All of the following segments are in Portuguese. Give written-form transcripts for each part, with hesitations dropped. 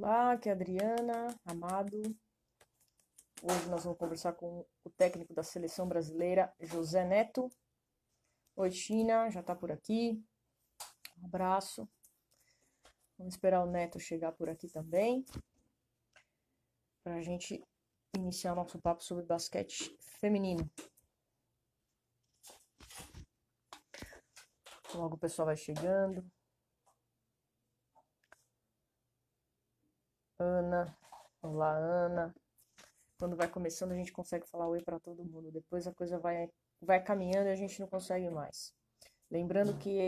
Olá, aqui é a Adriana Amado. Hoje nós vamos conversar com o técnico da seleção brasileira, José Neto. Oi, China, já está por aqui. Um abraço. Vamos esperar o Neto chegar por aqui também, para a gente iniciar nosso papo sobre basquete feminino. Logo o pessoal vai chegando. Ana, olá, Ana. Quando vai começando, a gente consegue falar oi para todo mundo. Depois a coisa vai caminhando e a gente não consegue mais. Lembrando que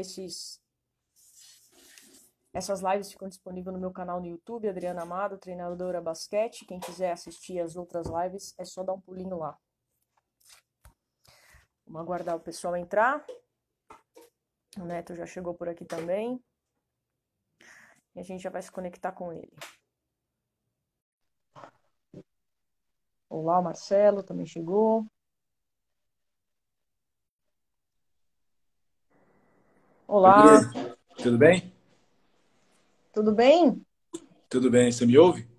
essas lives ficam disponíveis no meu canal no YouTube, Adriana Amado, treinadora basquete. Quem quiser assistir as outras lives, é só dar um pulinho lá. Vamos aguardar o pessoal entrar. O Neto já chegou por aqui também. E a gente já vai se conectar com ele. Olá, o Marcelo também chegou. Oi, Olá, Adri, tudo bem? tudo bem? Tudo bem, você me ouve?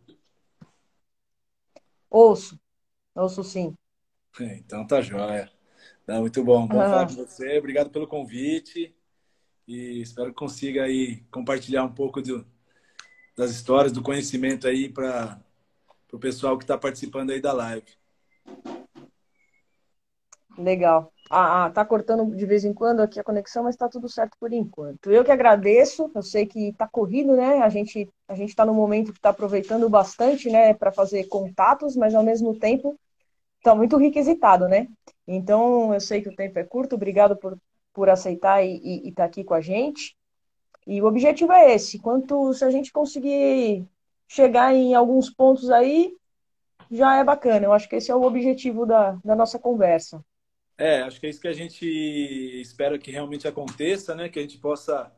Ouço, ouço sim. Então tá joia. Não, muito bom, bom falar com você. Obrigado pelo convite e espero que consiga aí compartilhar um pouco das histórias, do conhecimento aí para o pessoal que está participando aí da live. Legal. Tá cortando de vez em quando aqui a conexão, mas tá tudo certo por enquanto. Eu que agradeço, eu sei que tá corrido, né? A gente tá no momento que tá aproveitando bastante, né, para fazer contatos, mas ao mesmo tempo tá muito requisitado, né? Então, eu sei que o tempo é curto, obrigado por aceitar e tá aqui com a gente. E o objetivo é esse, se a gente conseguir chegar em alguns pontos aí, já é bacana. Eu acho que esse é o objetivo da nossa conversa. Acho que é isso que a gente espera que realmente aconteça, né? Que a gente possa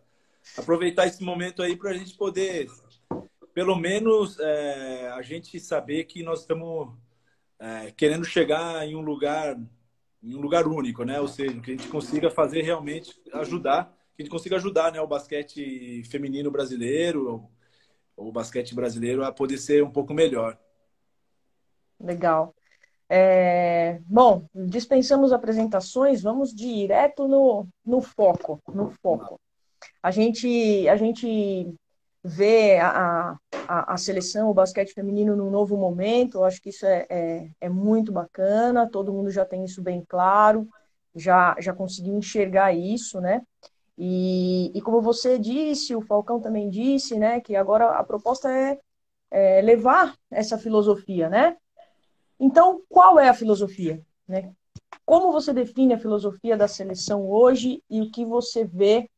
aproveitar esse momento aí para a gente poder, pelo menos, a gente saber que nós estamos querendo chegar em um lugar único, né? Ou seja, que a gente consiga fazer realmente ajudar, que a gente consiga ajudar, né, o basquete feminino brasileiro, o basquete brasileiro a poder ser um pouco melhor. Legal. Bom, dispensamos apresentações, vamos direto no foco, no foco. A gente vê a seleção, o basquete feminino num novo momento, eu acho que isso é muito bacana, todo mundo já tem isso bem claro, já conseguiu enxergar isso, né? E como você disse, o Falcão também disse, né, que agora a proposta é levar essa filosofia, né? Então, qual é a filosofia, né? Como você define a filosofia da seleção hoje e o que você vê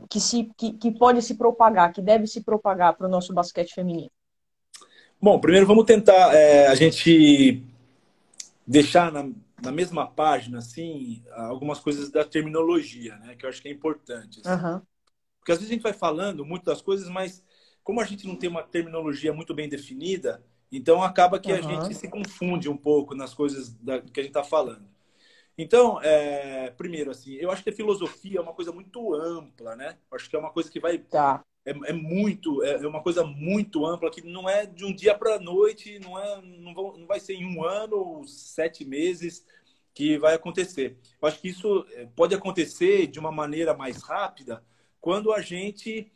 que pode se propagar, que deve se propagar para o nosso basquete feminino? Bom, primeiro vamos tentar a gente deixar na mesma página, assim, algumas coisas da terminologia, né? Que eu acho que é importante, assim. Aham, Porque às vezes a gente vai falando muito das coisas, mas como a gente não tem uma terminologia muito bem definida, então acaba que a gente aham, se confunde um pouco nas coisas que a gente está falando. Então, primeiro, assim, eu acho que a filosofia é uma coisa muito ampla, né? Eu acho que é uma coisa que vai. tá, É uma coisa muito ampla, que não é de um dia para a noite, não vai ser em um ano ou 7 meses que vai acontecer. Eu acho que isso pode acontecer de uma maneira mais rápida quando a gente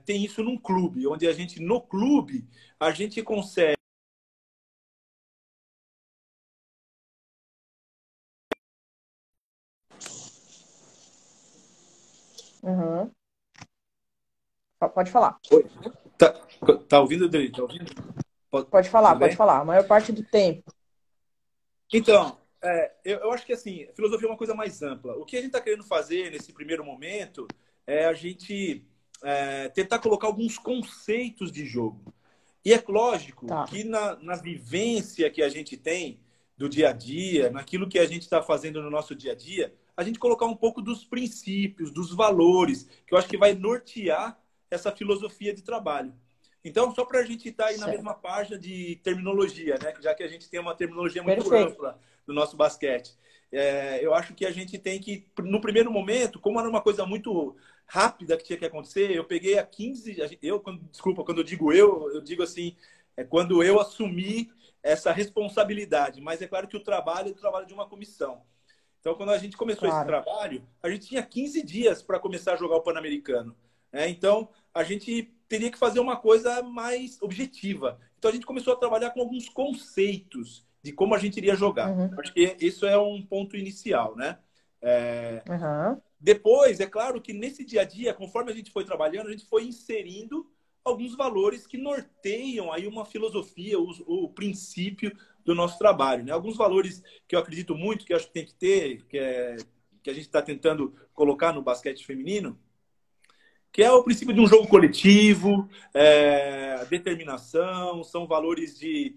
tem isso num clube, onde a gente, no clube, a gente consegue. aham. Pode falar, Oi, tá, tá ouvindo, Dri? Tá ouvindo? Tudo pode bem? falar, a maior parte do tempo. Então, eu acho que assim, filosofia é uma coisa mais ampla. O que a gente está querendo fazer nesse primeiro momento é a gente tentar colocar alguns conceitos de jogo. E é lógico Tá, que na vivência que a gente tem do dia a dia, naquilo que a gente está fazendo no nosso dia a dia, a gente colocar um pouco dos princípios, dos valores, que eu acho que vai nortear essa filosofia de trabalho. Então, só para a gente estar aí na certo. mesma página de terminologia, né? Já que a gente tem uma terminologia muito Perfeito. ampla no nosso basquete. eu acho que a gente tem que, no primeiro momento, como era uma coisa muito rápida que tinha que acontecer, eu peguei a 15, desculpa, quando eu digo eu digo assim, quando eu assumi essa responsabilidade, mas é claro que o trabalho é o trabalho de uma comissão. Então, quando a gente começou esse Claro. trabalho, a gente tinha 15 dias para começar a jogar o Pan-Americano, né? Então, a gente teria que fazer uma coisa mais objetiva. Então, a gente começou a trabalhar com alguns conceitos de como a gente iria jogar. Uhum. Acho que isso é um ponto inicial, né? Uhum. Depois, é claro que nesse dia a dia, conforme a gente foi trabalhando, a gente foi inserindo alguns valores que norteiam aí uma filosofia, o princípio do nosso trabalho, né? Alguns valores que eu acredito muito, que eu acho que tem que ter, que a gente está tentando colocar no basquete feminino, que é o princípio de um jogo coletivo, determinação, são valores de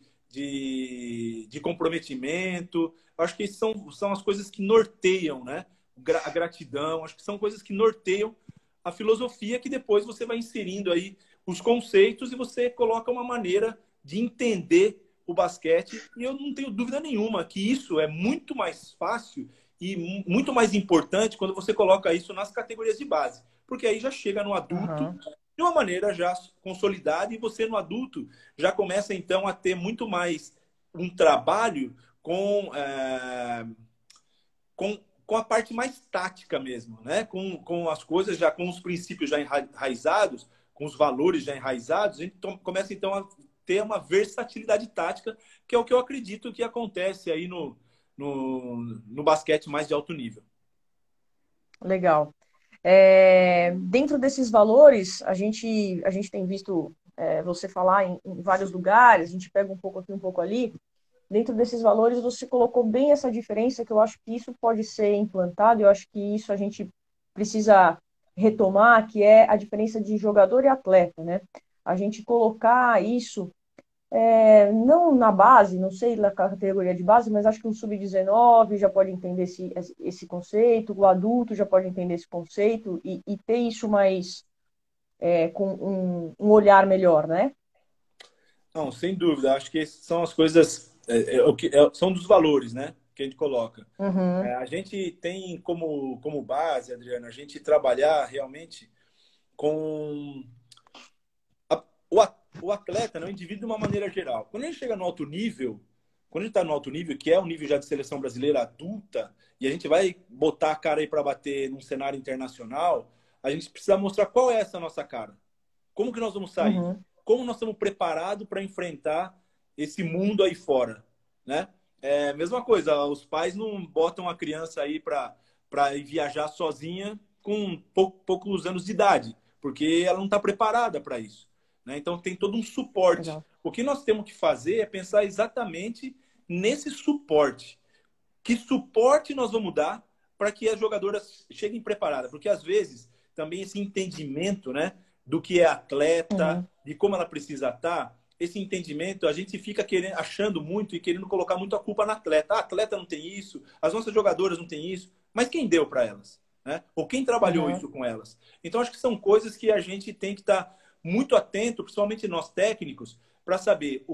comprometimento. Eu acho que são as coisas que norteiam, né? A gratidão, acho que são coisas que norteiam a filosofia que depois você vai inserindo aí os conceitos e você coloca uma maneira de entender o basquete. E eu não tenho dúvida nenhuma que isso é muito mais fácil e muito mais importante quando você coloca isso nas categorias de base. Porque aí já chega no adulto Uhum. de uma maneira já consolidada e você no adulto já começa então a ter muito mais um trabalho com a parte mais tática mesmo, né? Com as coisas já, com os princípios já enraizados, com os valores já enraizados, a gente começa então a ter uma versatilidade tática, que é o que eu acredito que acontece aí no basquete mais de alto nível. Legal. Dentro desses valores, a gente tem visto você falar em vários lugares, a gente pega um pouco aqui, um pouco ali. Dentro desses valores, você colocou bem essa diferença, que eu acho que isso pode ser implantado, eu acho que isso a gente precisa retomar, que é a diferença de jogador e atleta, né? A gente colocar isso, não na base, não sei na categoria de base, mas acho que um sub-19 já pode entender esse conceito, o adulto já pode entender esse conceito e ter isso mais com um olhar melhor, né? Não, sem dúvida. Acho que são as coisas, são dos valores, né? Que a gente coloca. Uhum, A gente tem como base, Adriana, a gente trabalhar realmente com o atleta, né, o indivíduo de uma maneira geral. Quando a gente chega no alto nível, quando a gente está no alto nível, que é o nível já de seleção brasileira adulta, e a gente vai botar a cara aí para bater num cenário internacional, a gente precisa mostrar qual é essa nossa cara. Como que nós vamos sair? uhum, Como nós estamos preparados para enfrentar esse mundo aí fora, né? Mesma coisa, os pais não botam a criança aí para ir viajar sozinha com poucos anos de idade, porque ela não está preparada para isso, né? Então tem todo um suporte. legal. O que nós temos que fazer é pensar exatamente nesse suporte. Que suporte nós vamos dar para que as jogadoras cheguem preparadas? Porque às vezes também esse entendimento, né, do que é atleta, Uhum, de como ela precisa estar, esse entendimento a gente fica achando muito e querendo colocar muito a culpa na atleta. A atleta não tem isso, as nossas jogadoras não têm isso, mas quem deu para elas? Né? Ou quem trabalhou uhum, isso com elas? Então acho que são coisas que a gente tem que estar muito atento, principalmente nós técnicos, para saber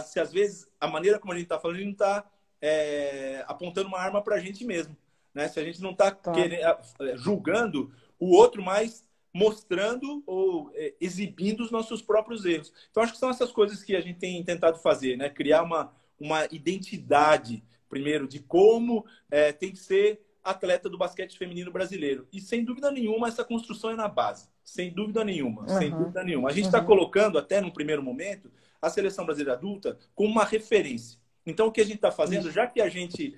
se às vezes a maneira como a gente está falando, a gente não está apontando uma arma para a gente mesmo. Né? Se a gente não está claro. julgando o outro, mas mostrando ou exibindo os nossos próprios erros. Então, acho que são essas coisas que a gente tem tentado fazer, né? Criar uma identidade, primeiro, de como tem que ser atleta do basquete feminino brasileiro. E, sem dúvida nenhuma, essa construção é na base. Sem dúvida nenhuma, sem Uhum, dúvida nenhuma. A gente está uhum. colocando, até no primeiro momento, a seleção brasileira adulta como uma referência. Então, o que a gente está fazendo, Isso. já que a gente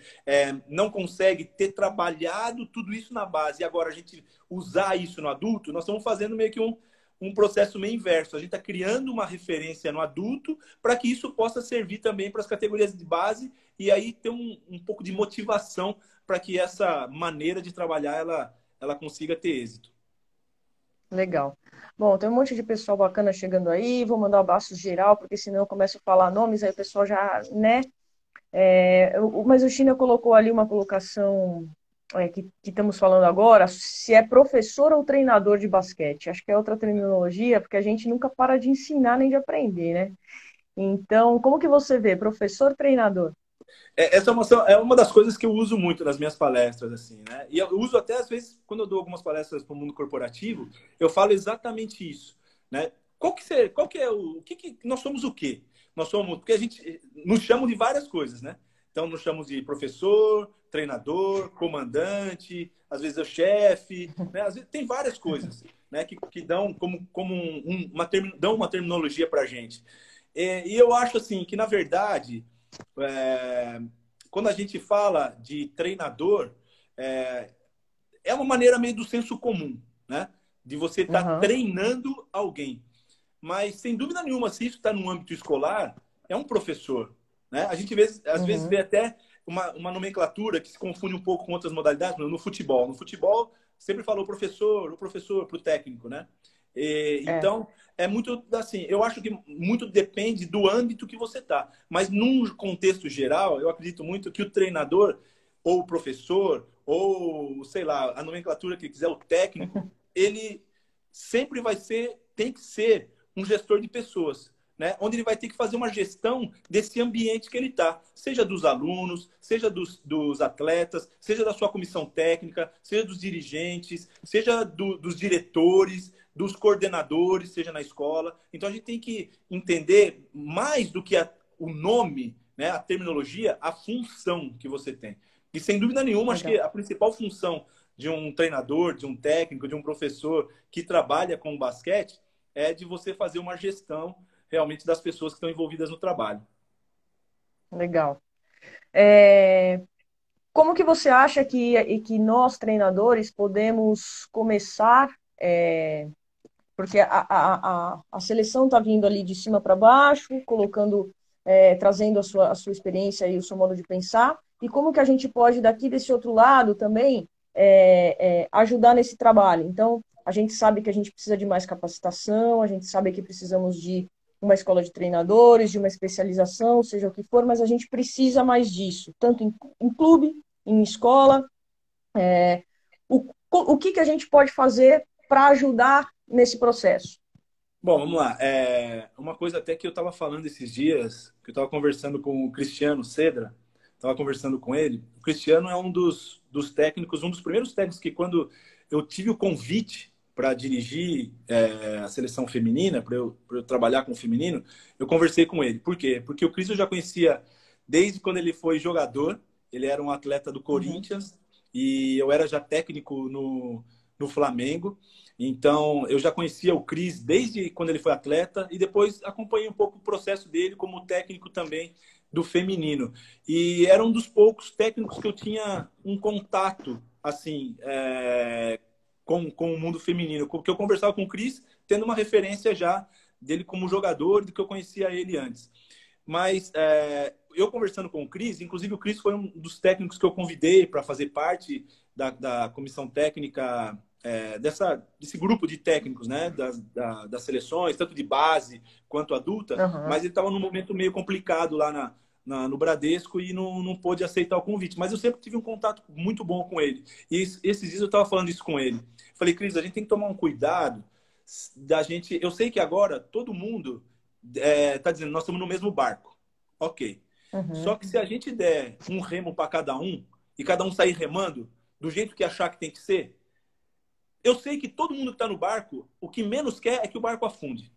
não consegue ter trabalhado tudo isso na base e agora a gente usar isso no adulto, nós estamos fazendo meio que um processo meio inverso. A gente está criando uma referência no adulto para que isso possa servir também para as categorias de base e aí ter um pouco de motivação para que essa maneira de trabalhar ela consiga ter êxito. Legal. Bom, tem um monte de pessoal bacana chegando aí. Vou mandar um abraço geral, porque senão eu começo a falar nomes, aí o pessoal já, né? Mas o China colocou ali uma colocação que estamos falando agora, se é professor ou treinador de basquete. Acho que é outra terminologia, porque a gente nunca para de ensinar nem de aprender, né? Então, como que você vê, professor, treinador? Essa é uma das coisas que eu uso muito nas minhas palestras, assim, né? E eu uso até, às vezes, quando eu dou algumas palestras para o mundo corporativo, eu falo exatamente isso, né? Qual que é nós somos o quê? Nós somos, porque a gente nos chamam de várias coisas, né? Então, nos chamamos de professor, treinador, comandante, às vezes é o chefe, né? Às vezes tem várias coisas, né? Que dão dão uma terminologia para a gente. E eu acho, assim, que, na verdade, é, quando a gente fala de treinador, é, é uma maneira meio do senso comum, né? De você estar Aham, treinando alguém. Mas, sem dúvida nenhuma, se isso está no âmbito escolar, é um professor, né? A gente às vezes vê uhum, até uma nomenclatura que se confunde um pouco com outras modalidades, no futebol. No futebol, sempre falou o professor para o técnico, né? é, Então, é muito assim, eu acho que muito depende do âmbito que você está. Mas num contexto geral, eu acredito muito que o treinador, ou o professor, ou, sei lá, a nomenclatura que quiser, o técnico, ele sempre tem que ser um gestor de pessoas, né? Onde ele vai ter que fazer uma gestão desse ambiente que ele está, seja dos alunos, seja dos atletas, seja da sua comissão técnica, seja dos dirigentes, seja dos diretores, dos coordenadores, seja na escola. Então a gente tem que entender mais do que o nome, né, a terminologia, a função que você tem. E sem dúvida nenhuma, acho que legal. a principal função de um treinador, de um técnico, de um professor que trabalha com o basquete é de você fazer uma gestão realmente das pessoas que estão envolvidas no trabalho. Legal. É, como que você acha que nós, treinadores, podemos começar? Porque a seleção está vindo ali de cima para baixo, colocando, trazendo a sua experiência e o seu modo de pensar. E como que a gente pode, daqui desse outro lado também, ajudar nesse trabalho? Então, a gente sabe que a gente precisa de mais capacitação, a gente sabe que precisamos de uma escola de treinadores, de uma especialização, seja o que for, mas a gente precisa mais disso, tanto em clube, em escola. O que a gente pode fazer para ajudar nesse processo? Bom, vamos lá. Uma coisa até que eu estava falando esses dias, que eu estava conversando com o Cristiano Cedra, estava conversando com ele. O Cristiano é um dos técnicos, um dos primeiros técnicos que quando eu tive o convite para dirigir a seleção feminina, para eu trabalhar com o feminino, eu conversei com ele. Por quê? Porque o Cris eu já conhecia desde quando ele foi jogador, ele era um atleta do Uhum. Corinthians, e eu era já técnico no Flamengo. Então, eu já conhecia o Cris desde quando ele foi atleta e depois acompanhei um pouco o processo dele como técnico também do feminino. E era um dos poucos técnicos que eu tinha um contato, assim, com o mundo feminino, porque eu conversava com o Cris tendo uma referência já dele como jogador, do que eu conhecia ele antes. Mas eu conversando com o Cris, inclusive o Cris foi um dos técnicos que eu convidei para fazer parte da comissão técnica desse grupo de técnicos, né, das seleções, tanto de base quanto adulta, mas Aham. ele estava num momento meio complicado lá no Bradesco e não pôde aceitar o convite. Mas eu sempre tive um contato muito bom com ele. E esses dias eu estava falando isso com ele. Falei, Cris, a gente tem que tomar um cuidado da gente. Eu sei que agora todo mundo está dizendo, nós estamos no mesmo barco. Ok. Só Uhum. que se a gente der um remo para cada um e cada um sair remando do jeito que achar que tem que ser, eu sei que todo mundo que está no barco, o que menos quer é que o barco afunde.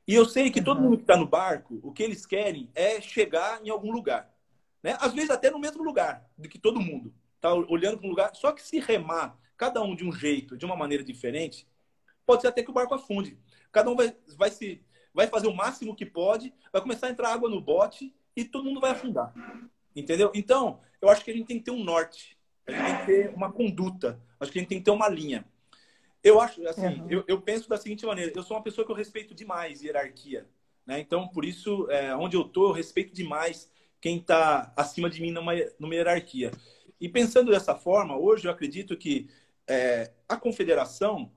E eu sei que todo mundo Uhum. que está no barco, o que eles querem é chegar em algum lugar. Né? Às vezes até no mesmo lugar do que todo mundo. Está olhando para um lugar. Só que se remar, cada um de um jeito, de uma maneira diferente, pode ser até que o barco afunde. Cada um vai fazer o máximo que pode, vai começar a entrar água no bote e todo mundo vai afundar. Entendeu? Então, eu acho que a gente tem que ter um norte. A gente tem que ter uma conduta. Acho que a gente tem que ter uma linha. Eu acho, assim, Uhum. eu penso da seguinte maneira: eu sou uma pessoa que eu respeito demais hierarquia, né? Então, por isso, onde eu tô, eu respeito demais quem está acima de mim numa hierarquia. E pensando dessa forma, hoje eu acredito que a confederação,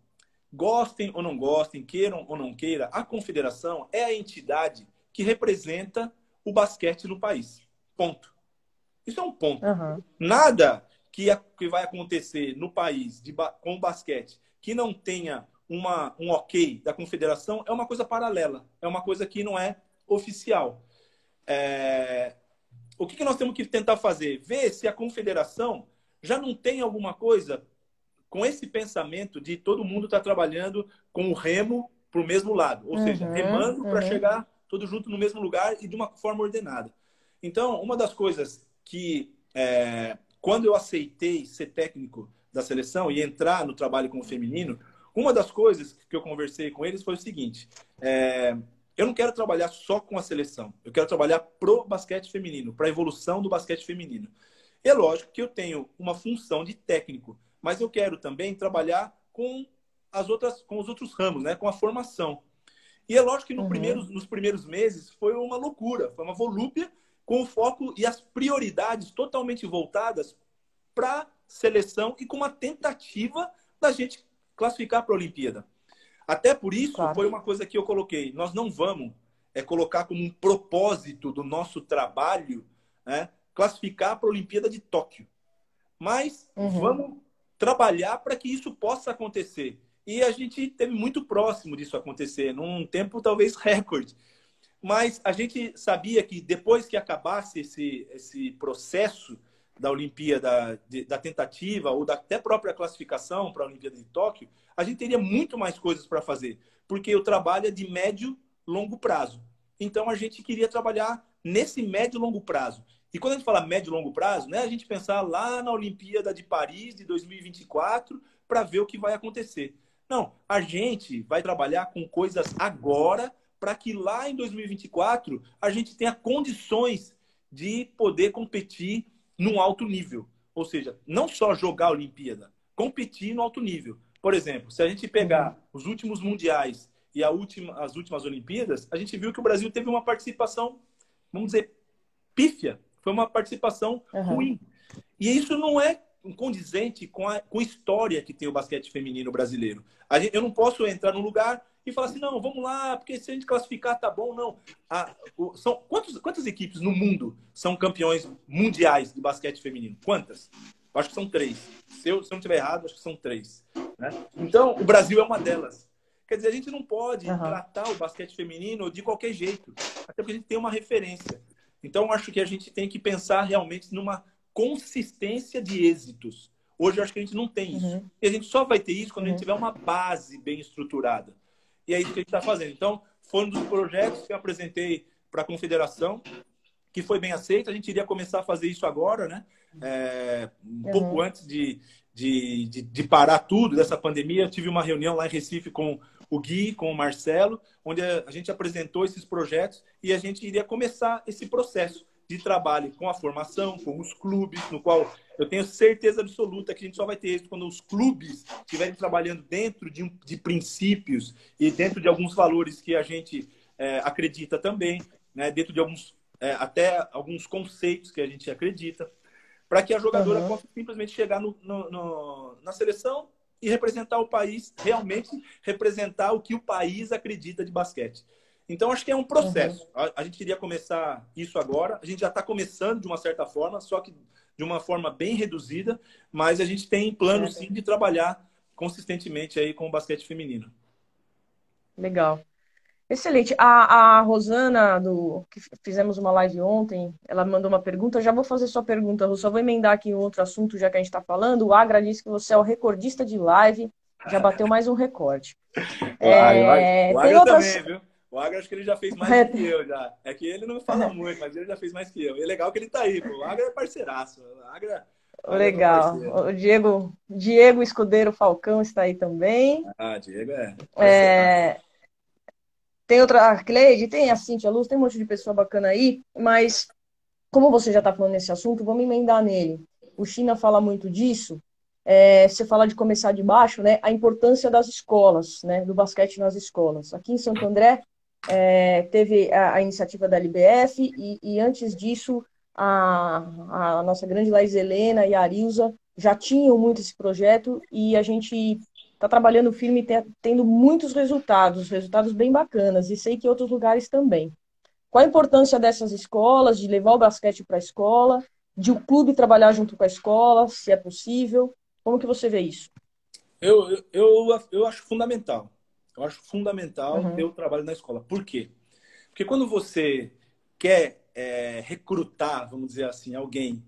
gostem ou não gostem, queiram ou não queira, a confederação é a entidade que representa o basquete no país. Ponto. Isso é um ponto. Uhum. Nada que vai acontecer no país com o basquete que não tenha um ok da confederação é uma coisa paralela, é uma coisa que não é oficial. É, o que nós temos que tentar fazer? Ver se a confederação já não tem alguma coisa com esse pensamento de todo mundo estar trabalhando com o remo para o mesmo lado, ou seja, remando para chegar todo junto no mesmo lugar e de uma forma ordenada. Então, uma das coisas que, quando eu aceitei ser técnico da seleção e entrar no trabalho com o feminino, uma das coisas que eu conversei com eles foi o seguinte: eu não quero trabalhar só com a seleção, eu quero trabalhar pro basquete feminino, para a evolução do basquete feminino. E é lógico que eu tenho uma função de técnico, mas eu quero também trabalhar com os outros ramos, né? Com a formação. E é lógico que nos primeiros meses foi uma loucura, foi uma volúpia, com o foco e as prioridades totalmente voltadas para a seleção e com uma tentativa da gente classificar para a Olimpíada. Até por isso, foi uma coisa que eu coloquei. Nós não vamos colocar como um propósito do nosso trabalho, né, classificar para a Olimpíada de Tóquio. Mas vamos trabalhar para que isso possa acontecer. E a gente esteve muito próximo disso acontecer, num tempo talvez recorde. Mas a gente sabia que depois que acabasse esse processo da Olimpíada, da tentativa ou da até própria classificação para a Olimpíada de Tóquio, a gente teria muito mais coisas para fazer, porque o trabalho é de médio, longo prazo. Então a gente queria trabalhar nesse médio e longo prazo. E quando a gente fala médio e longo prazo, né, a gente pensar lá na Olimpíada de Paris de 2024 para ver o que vai acontecer. Não, a gente vai trabalhar com coisas agora para que lá em 2024 a gente tenha condições de poder competir num alto nível. Ou seja, não só jogar a Olimpíada, competir no alto nível. Por exemplo, se a gente pegar os últimos mundiais e as últimas Olimpíadas, a gente viu que o Brasil teve uma participação, vamos dizer, pífia. Foi uma participação ruim. E isso não é condizente com a história que tem o basquete feminino brasileiro. Eu não posso entrar num lugar e falar assim, não, vamos lá, porque se a gente classificar tá bom, não. Quantas equipes no mundo são campeões mundiais de basquete feminino? Quantas? Eu acho que são 3. Se eu não estiver errado, acho que são 3. Né? Então, o Brasil é uma delas. Quer dizer, a gente não pode tratar o basquete feminino de qualquer jeito, até porque a gente tem uma referência. Então, acho que a gente tem que pensar realmente numa consistência de êxitos. Hoje, eu acho que a gente não tem isso. E a gente só vai ter isso quando a gente tiver uma base bem estruturada. E é isso que a gente está fazendo. Então, foi um dos projetos que eu apresentei para a Confederação, que foi bem aceito. A gente iria começar a fazer isso agora, né? Um pouco antes de parar tudo dessa pandemia. Eu tive uma reunião lá em Recife com o Gui, com o Marcelo, onde a gente apresentou esses projetos e a gente iria começar esse processo de trabalho com a formação, com os clubes, no qual eu tenho certeza absoluta que a gente só vai ter isso quando os clubes estiverem trabalhando dentro de princípios e dentro de alguns valores que a gente acredita também, né? Dentro de até alguns conceitos que a gente acredita, para que a jogadora possa simplesmente chegar na seleção e representar o país, realmente representar o que o país acredita de basquete. Então, acho que é um processo. A gente iria começar isso agora. A gente já está começando de uma certa forma, só que de uma forma bem reduzida, mas a gente tem plano, sim, de trabalhar consistentemente aí com o basquete feminino. Legal. Excelente. A Rosana, que fizemos uma live ontem, ela mandou uma pergunta. Já vou fazer sua pergunta, Rô. Só vou emendar aqui um outro assunto, já que a gente está falando. O Agra disse que você é o recordista de live, já bateu mais um recorde. O Agra tem outras... também, viu? O Agra acho que ele já fez mais que eu já. É que ele não fala muito, mas ele já fez mais que eu. E é legal que ele tá aí, pô. O Agra é parceiraço. O Agra é meu Legal. parceiro. O Diego Escudeiro Falcão está aí também. Diego é parceiraço. Tem a Cleide, tem a Cíntia Luz, tem um monte de pessoa bacana aí, mas como você já está falando nesse assunto, vamos emendar nele. O China fala muito disso. Você fala de começar de baixo, né? A importância das escolas, né? Do basquete nas escolas. Aqui em Santo André, teve a iniciativa da LBF e antes disso, a nossa grande Laís Helena e a Arilza já tinham muito esse projeto e a gente está trabalhando firme e tendo muitos resultados bem bacanas, e sei que outros lugares também. Qual a importância dessas escolas, de levar o basquete para a escola, de o clube trabalhar junto com a escola, se é possível? Como que você vê isso? Eu acho fundamental. Eu acho fundamental ter o trabalho na escola. Por quê? Porque quando você quer recrutar, vamos dizer assim, alguém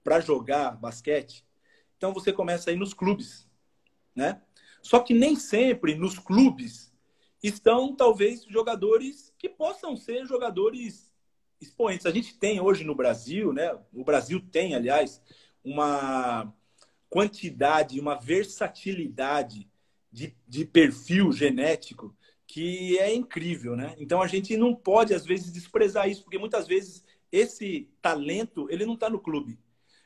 para jogar basquete, então você começa a ir nos clubes, né? Só que nem sempre nos clubes estão, talvez, jogadores que possam ser jogadores expoentes. A gente tem hoje no Brasil, né? O Brasil tem, aliás, uma quantidade, uma versatilidade de perfil genético que é incrível, né? Então a gente não pode, às vezes, desprezar isso, porque muitas vezes esse talento, ele não está no clube,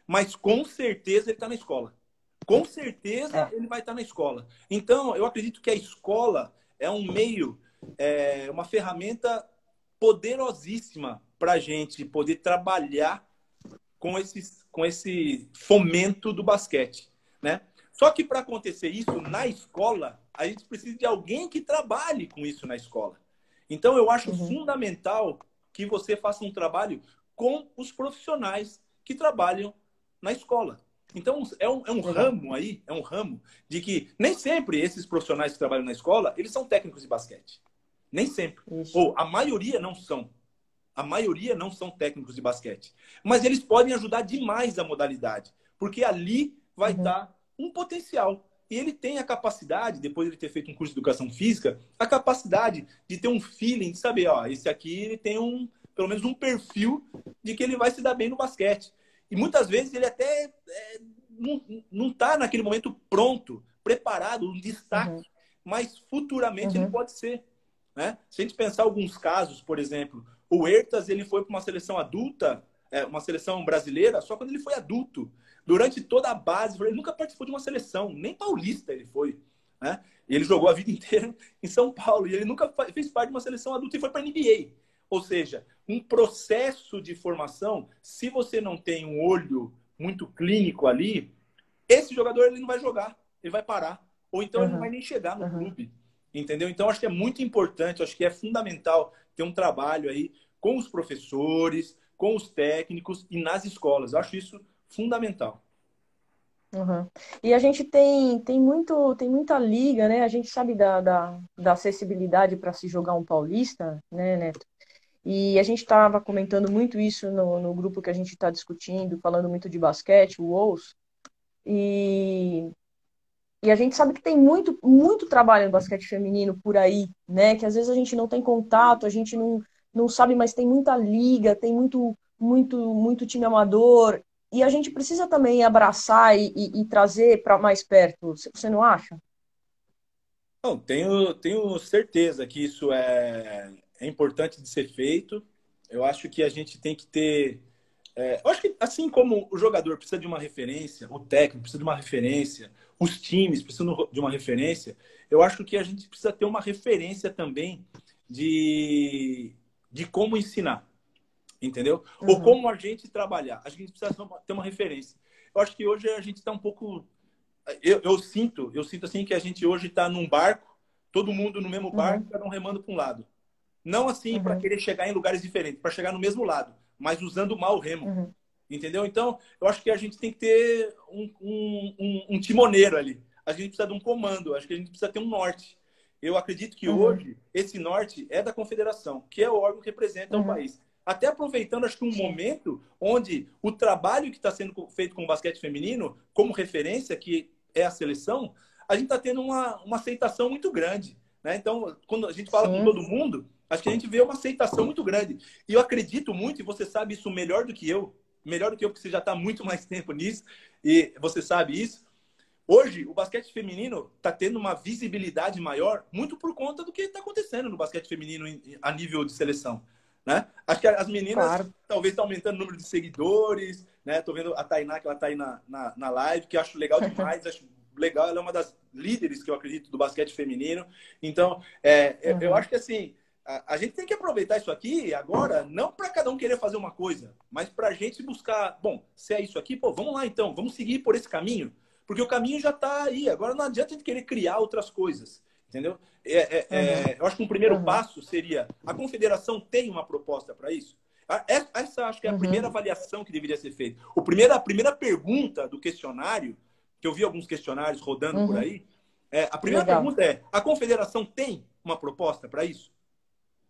mas com certeza ele está na escola. Com certeza ele vai estar na escola. Então, eu acredito que a escola é um meio, uma ferramenta poderosíssima para a gente poder trabalhar com esse fomento do basquete, né? Só que para acontecer isso na escola, a gente precisa de alguém que trabalhe com isso na escola. Então, eu acho fundamental que você faça um trabalho com os profissionais que trabalham na escola. Então, é um ramo aí, é um ramo de que nem sempre esses profissionais que trabalham na escola, eles são técnicos de basquete. Nem sempre. Isso. Ou a maioria não são. A maioria não são técnicos de basquete. Mas eles podem ajudar demais a modalidade. Porque ali vai estar um potencial. E ele tem a capacidade, depois de ele ter feito um curso de educação física, a capacidade de ter um feeling, de saber, ó, esse aqui ele tem pelo menos um perfil de que ele vai se dar bem no basquete. E muitas vezes ele até não está naquele momento pronto, preparado, um destaque, mas futuramente ele pode ser. Né? Se a gente pensar alguns casos, por exemplo, o Huertas ele foi para uma seleção adulta, uma seleção brasileira, só quando ele foi adulto. Durante toda a base, ele nunca participou de uma seleção, nem paulista ele foi. Né? Ele jogou a vida inteira em São Paulo e ele nunca fez parte de uma seleção adulta e foi para a NBA. Ou seja, um processo de formação, se você não tem um olho muito clínico ali, esse jogador ele não vai jogar, ele vai parar. Ou então ele não vai nem chegar no clube. Entendeu? Então, acho que é muito importante, acho que é fundamental ter um trabalho aí com os professores, com os técnicos e nas escolas. Eu acho isso fundamental. E a gente tem muita liga, né? A gente sabe da acessibilidade para se jogar um paulista, né, Neto? E a gente estava comentando muito isso no grupo que a gente está discutindo, falando muito de basquete, o WOS. E a gente sabe que tem muito trabalho no basquete feminino por aí, né? Que às vezes a gente não tem contato, a gente não sabe, mas tem muita liga, tem muito time amador. E a gente precisa também abraçar e trazer para mais perto. Você não acha? Não, tenho certeza que isso é importante de ser feito. Eu acho que a gente tem que ter... eu acho que assim como o jogador precisa de uma referência, o técnico precisa de uma referência, os times precisam de uma referência, eu acho que a gente precisa ter uma referência também de como ensinar, entendeu? Ou como a gente trabalhar. A gente precisa ter uma referência. Eu acho que hoje a gente está um pouco... Eu sinto assim que a gente hoje está num barco, todo mundo no mesmo barco, cada um remando para um lado. Não assim para querer chegar em lugares diferentes, para chegar no mesmo lado, mas usando mal o remo. Entendeu? Então, eu acho que a gente tem que ter um timoneiro ali. A gente precisa de um comando, acho que a gente precisa ter um norte. Eu acredito que hoje esse norte é da confederação, que é o órgão que representa o país. Até aproveitando, acho que um momento onde o trabalho que está sendo feito com o basquete feminino, como referência, que é a seleção, a gente está tendo uma aceitação muito grande. Né? Então, quando a gente fala com todo mundo, acho que a gente vê uma aceitação muito grande. E eu acredito muito, e você sabe isso melhor do que eu, porque você já está muito mais tempo nisso, e você sabe isso. Hoje, o basquete feminino está tendo uma visibilidade maior, muito por conta do que está acontecendo no basquete feminino a nível de seleção. Né? Acho que as meninas talvez estão aumentando o número de seguidores. Né? Estou vendo a Tainá, que ela está aí na live, que eu acho legal demais. Acho legal, ela é uma das líderes, que eu acredito, do basquete feminino. Então, eu acho que assim, a gente tem que aproveitar isso aqui agora, não para cada um querer fazer uma coisa, mas para a gente buscar, bom, se é isso aqui, pô, vamos lá então, vamos seguir por esse caminho, porque o caminho já está aí. Agora não adianta a gente querer criar outras coisas, entendeu? Eu acho que um primeiro passo seria, a confederação tem uma proposta para isso? Essa acho que é a primeira avaliação que deveria ser feita. A primeira pergunta do questionário, que eu vi alguns questionários rodando por aí, a primeira pergunta é, a confederação tem uma proposta para isso?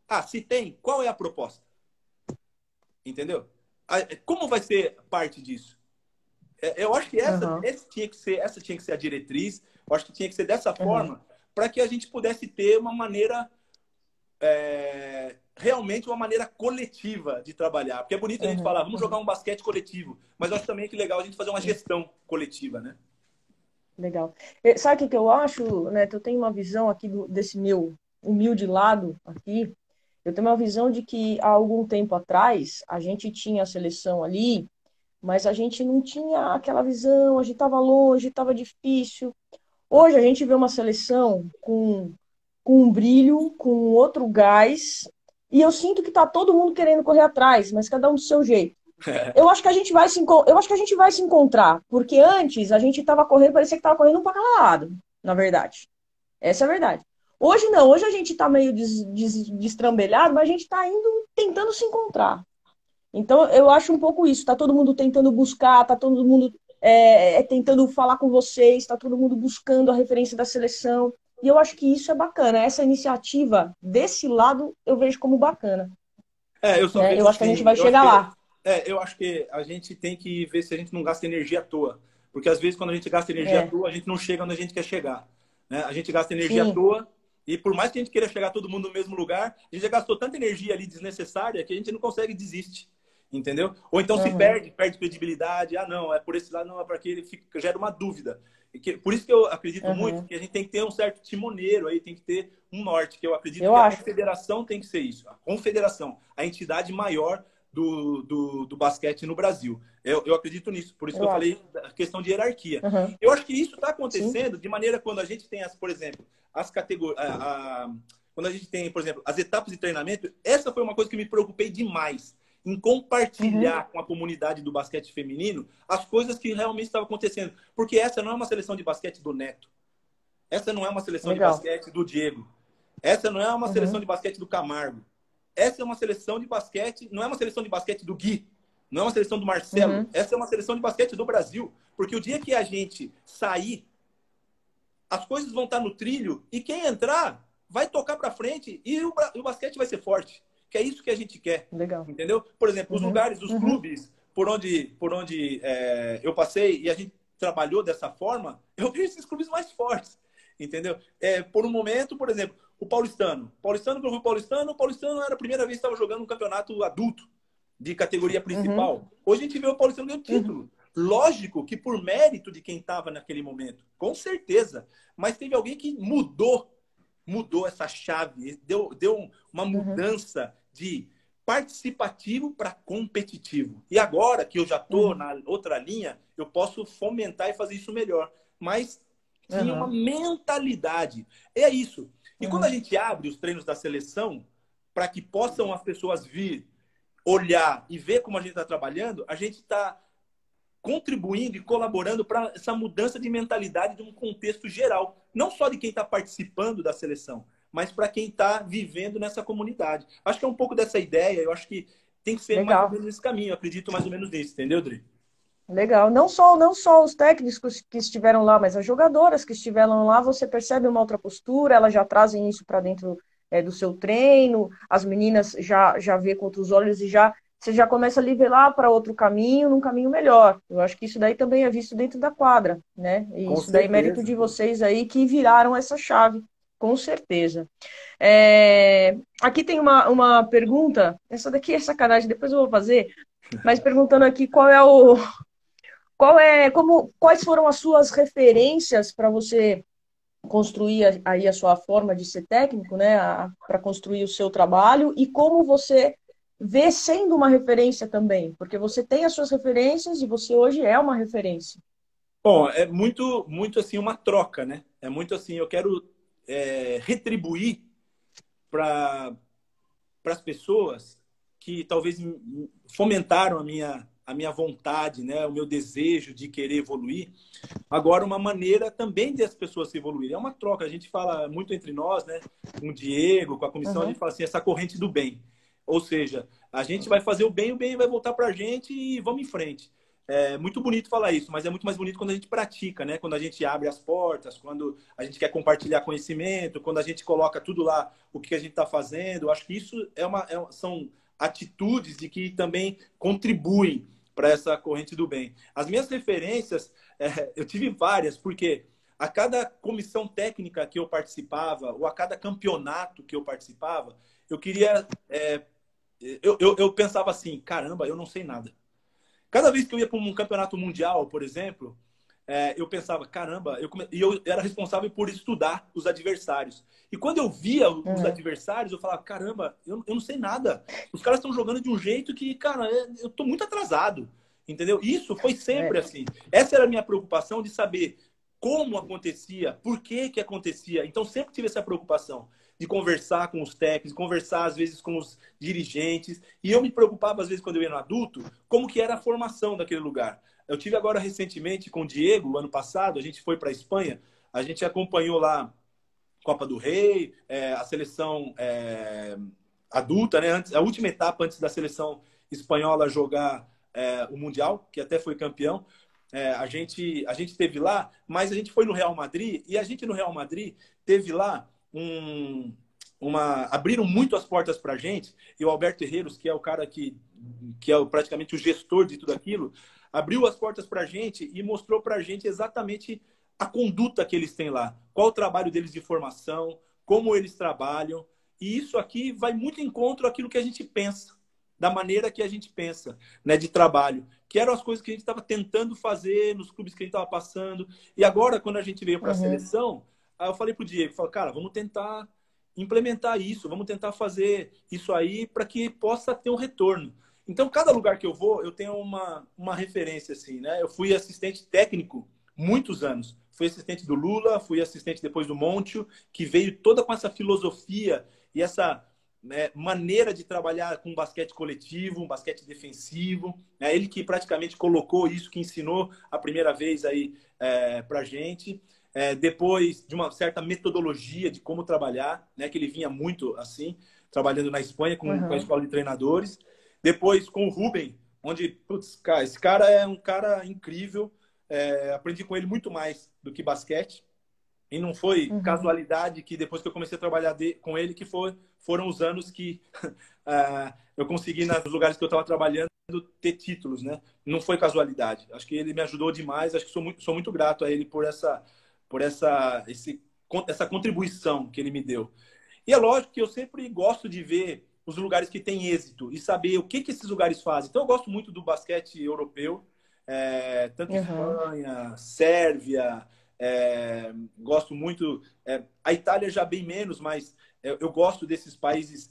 Ah, se tem, qual é a proposta? entendeu? Como vai ser parte disso? Eu acho que Aham, essa tinha que ser a diretriz. Eu acho que tinha que ser dessa aham, forma para que a gente pudesse ter uma maneira, realmente uma maneira coletiva de trabalhar. Porque é bonito a gente aham, falar, vamos jogar aham. um basquete coletivo, mas eu acho também que é legal a gente fazer uma Sim, gestão coletiva, né? legal. Sabe o que que eu acho, Neto? Eu tenho uma visão aqui desse meu humilde lado aqui. Eu tenho uma visão de que há algum tempo atrás a gente tinha a seleção ali, mas a gente não tinha aquela visão, a gente estava longe, estava difícil. Hoje a gente vê uma seleção com um brilho, com outro gás, e eu sinto que está todo mundo querendo correr atrás, mas cada um do seu jeito. Eu acho que a gente vai eu acho que a gente vai se encontrar, porque antes a gente estava correndo, parecia que estava correndo um para cada lado, na verdade. Essa é a verdade. Hoje não, hoje a gente está meio destrambelhado, mas a gente está indo tentando se encontrar. Então eu acho um pouco isso, está todo mundo tentando buscar, está todo mundo tentando falar com vocês, está todo mundo buscando a referência da seleção. E eu acho que isso é bacana. Essa iniciativa desse lado eu vejo como bacana. Eu só Né? vejo Eu acho que a gente assim, vai chegar lá. eu acho que a gente tem que ver se a gente não gasta energia à toa. Porque às vezes quando a gente gasta energia à É, toa, a gente não chega onde a gente quer chegar, né? A gente gasta energia à sim. toa e por mais que a gente queira chegar todo mundo no mesmo lugar, a gente já gastou tanta energia ali desnecessária que a gente não consegue desistir, entendeu? Ou então se Aham, perde credibilidade. Ah, não, é por esse lado, não, é para aquele, gera uma dúvida. Por isso que eu acredito muito aham. que a gente tem que ter um certo timoneiro aí, tem que ter um norte, que eu acredito Eu que a acho. confederação tem que ser isso. A confederação, a entidade maior do basquete no Brasil. Eu acredito nisso, por isso que Eu eu acho. falei da questão de hierarquia. Aham, Eu acho que isso está sim. acontecendo de maneira quando a gente tem, por exemplo, as categorias. Quando a gente tem, por exemplo, as etapas de treinamento, essa foi uma coisa que me preocupei demais em Uhum, compartilhar com a comunidade do basquete feminino as coisas que realmente estavam acontecendo. Porque essa não é uma seleção de basquete do Neto. Essa não é uma seleção de legal. basquete do Diego. Essa não é uma seleção Uhum, de basquete do Camargo. Essa é uma seleção de basquete, não é uma seleção de basquete do Gui, não é uma seleção do Marcelo. uhum, Essa é uma seleção de basquete do Brasil. Porque o dia que a gente sair, as coisas vão estar no trilho e quem entrar vai tocar para frente e o basquete vai ser forte. Que é isso que a gente quer, legal. entendeu? Por exemplo, os Uhum, lugares, os uhum, clubes por onde eu passei e a gente trabalhou dessa forma, eu vi esses clubes mais fortes, entendeu? Por um momento, por exemplo, o Paulistano que eu fui o Paulistano era a primeira vez que estava jogando um campeonato adulto de categoria uhum, principal. Hoje a gente vê o Paulistano ganhando uhum, título. Lógico que por mérito de quem estava naquele momento, com certeza. Mas teve alguém que mudou essa chave, deu uma uhum, mudança de participativo para competitivo. E agora que eu já estou uhum, na outra linha, eu posso fomentar e fazer isso melhor. Mas tinha uma uhum, mentalidade. É isso. E quando a uhum. gente abre os treinos da seleção, para que possam as pessoas vir, olhar e ver como a gente está trabalhando, a gente está contribuindo e colaborando para essa mudança de mentalidade de um contexto geral. Não só de quem está participando da seleção, mas para quem está vivendo nessa comunidade. Acho que é um pouco dessa ideia, eu acho que tem que ser mais ou Legal. menos nesse caminho, eu acredito mais ou menos nisso, entendeu, Dri? Legal. Não só os técnicos que estiveram lá, mas as jogadoras que estiveram lá, você percebe uma outra postura, elas já trazem isso para dentro do seu treino, as meninas já vê com outros olhos e você já começa a nivelar para outro caminho, num caminho melhor. Eu acho que isso daí também é visto dentro da quadra, né? E Com isso daí é mérito certeza. de vocês aí que viraram essa chave, com certeza. Aqui tem uma pergunta, essa daqui é sacanagem, depois eu vou fazer, mas perguntando aqui quais foram as suas referências para você construir aí a sua forma de ser técnico, né, para construir o seu trabalho e como você vê sendo uma referência também, porque você tem as suas referências e você hoje é uma referência. Bom, é muito, muito assim uma troca, né? É muito assim, eu quero retribuir para as pessoas que talvez fomentaram a minha vontade, né, o meu desejo de querer evoluir. Agora, uma maneira também de as pessoas se evoluírem. É uma troca. A gente fala muito entre nós, né, com o Diego, com a comissão, a Uhum, gente fala assim, essa corrente do bem. Ou seja, a gente vai fazer o bem vai voltar para a gente e vamos em frente. É muito bonito falar isso, mas é muito mais bonito quando a gente pratica, né? Quando a gente abre as portas, quando a gente quer compartilhar conhecimento, quando a gente coloca tudo lá, o que a gente está fazendo. Eu acho que isso são atitudes de que também contribuem para essa corrente do bem. As minhas referências, eu tive várias, porque a cada comissão técnica que eu participava, ou a cada campeonato que eu participava, eu queria. Eu pensava assim: caramba, eu não sei nada. Cada vez que eu ia para um campeonato mundial, por exemplo, eu pensava, caramba, e eu era responsável por estudar os adversários. E quando eu via os adversários, eu falava, caramba, eu não sei nada. Os caras estão jogando de um jeito que, cara, eu estou muito atrasado. Entendeu? Isso foi sempre assim. Essa era a minha preocupação de saber como acontecia, por que que acontecia. Então, sempre tive essa preocupação de conversar com os técnicos, conversar, às vezes, com os dirigentes. E eu me preocupava, às vezes, quando eu ia no adulto, como que era a formação daquele lugar. Eu tive agora, recentemente, com o Diego, ano passado, a gente foi para a Espanha, a gente acompanhou lá Copa do Rei, a seleção adulta, né? A última etapa antes da seleção espanhola jogar o Mundial, que até foi campeão. A gente teve lá, mas a gente foi no Real Madrid, e a gente no Real Madrid teve lá abriram muito as portas para a gente, e o Alberto Herreros, que é o cara que é praticamente o gestor de tudo aquilo, abriu as portas para a gente e mostrou para a gente exatamente a conduta que eles têm lá, qual o trabalho deles de formação, como eles trabalham, e isso aqui vai muito em encontro àquilo que a gente pensa, da maneira que a gente pensa, né, de trabalho, que eram as coisas que a gente estava tentando fazer nos clubes que a gente estava passando. E agora, quando a gente veio para a seleção, aí eu falei pro Diego, cara, vamos tentar implementar isso, vamos tentar fazer isso aí para que possa ter um retorno. Então, cada lugar que eu vou, eu tenho uma referência, assim, né? Eu fui assistente técnico muitos anos. Fui assistente do Lula, fui assistente depois do Montiel, que veio toda com essa filosofia e essa maneira de trabalhar com um basquete coletivo, um basquete defensivo. É ele que praticamente colocou isso, que ensinou a primeira vez aí pra gente. Depois de uma certa metodologia de como trabalhar, né, que ele vinha muito assim, trabalhando na Espanha com a escola de treinadores. Depois com o Ruben, onde, putz, cara, esse cara é um cara incrível. Aprendi com ele muito mais do que basquete. E não foi casualidade que depois que eu comecei a trabalhar com ele, que foram os anos que eu consegui, nos lugares que eu estava trabalhando, ter títulos, né? Não foi casualidade. Acho que ele me ajudou demais. Acho que sou muito grato a ele por essa contribuição que ele me deu. E é lógico que eu sempre gosto de ver os lugares que têm êxito e saber o que esses lugares fazem. Então, eu gosto muito do basquete europeu, tanto Espanha, Sérvia, gosto muito. A Itália já bem menos, mas eu gosto desses países.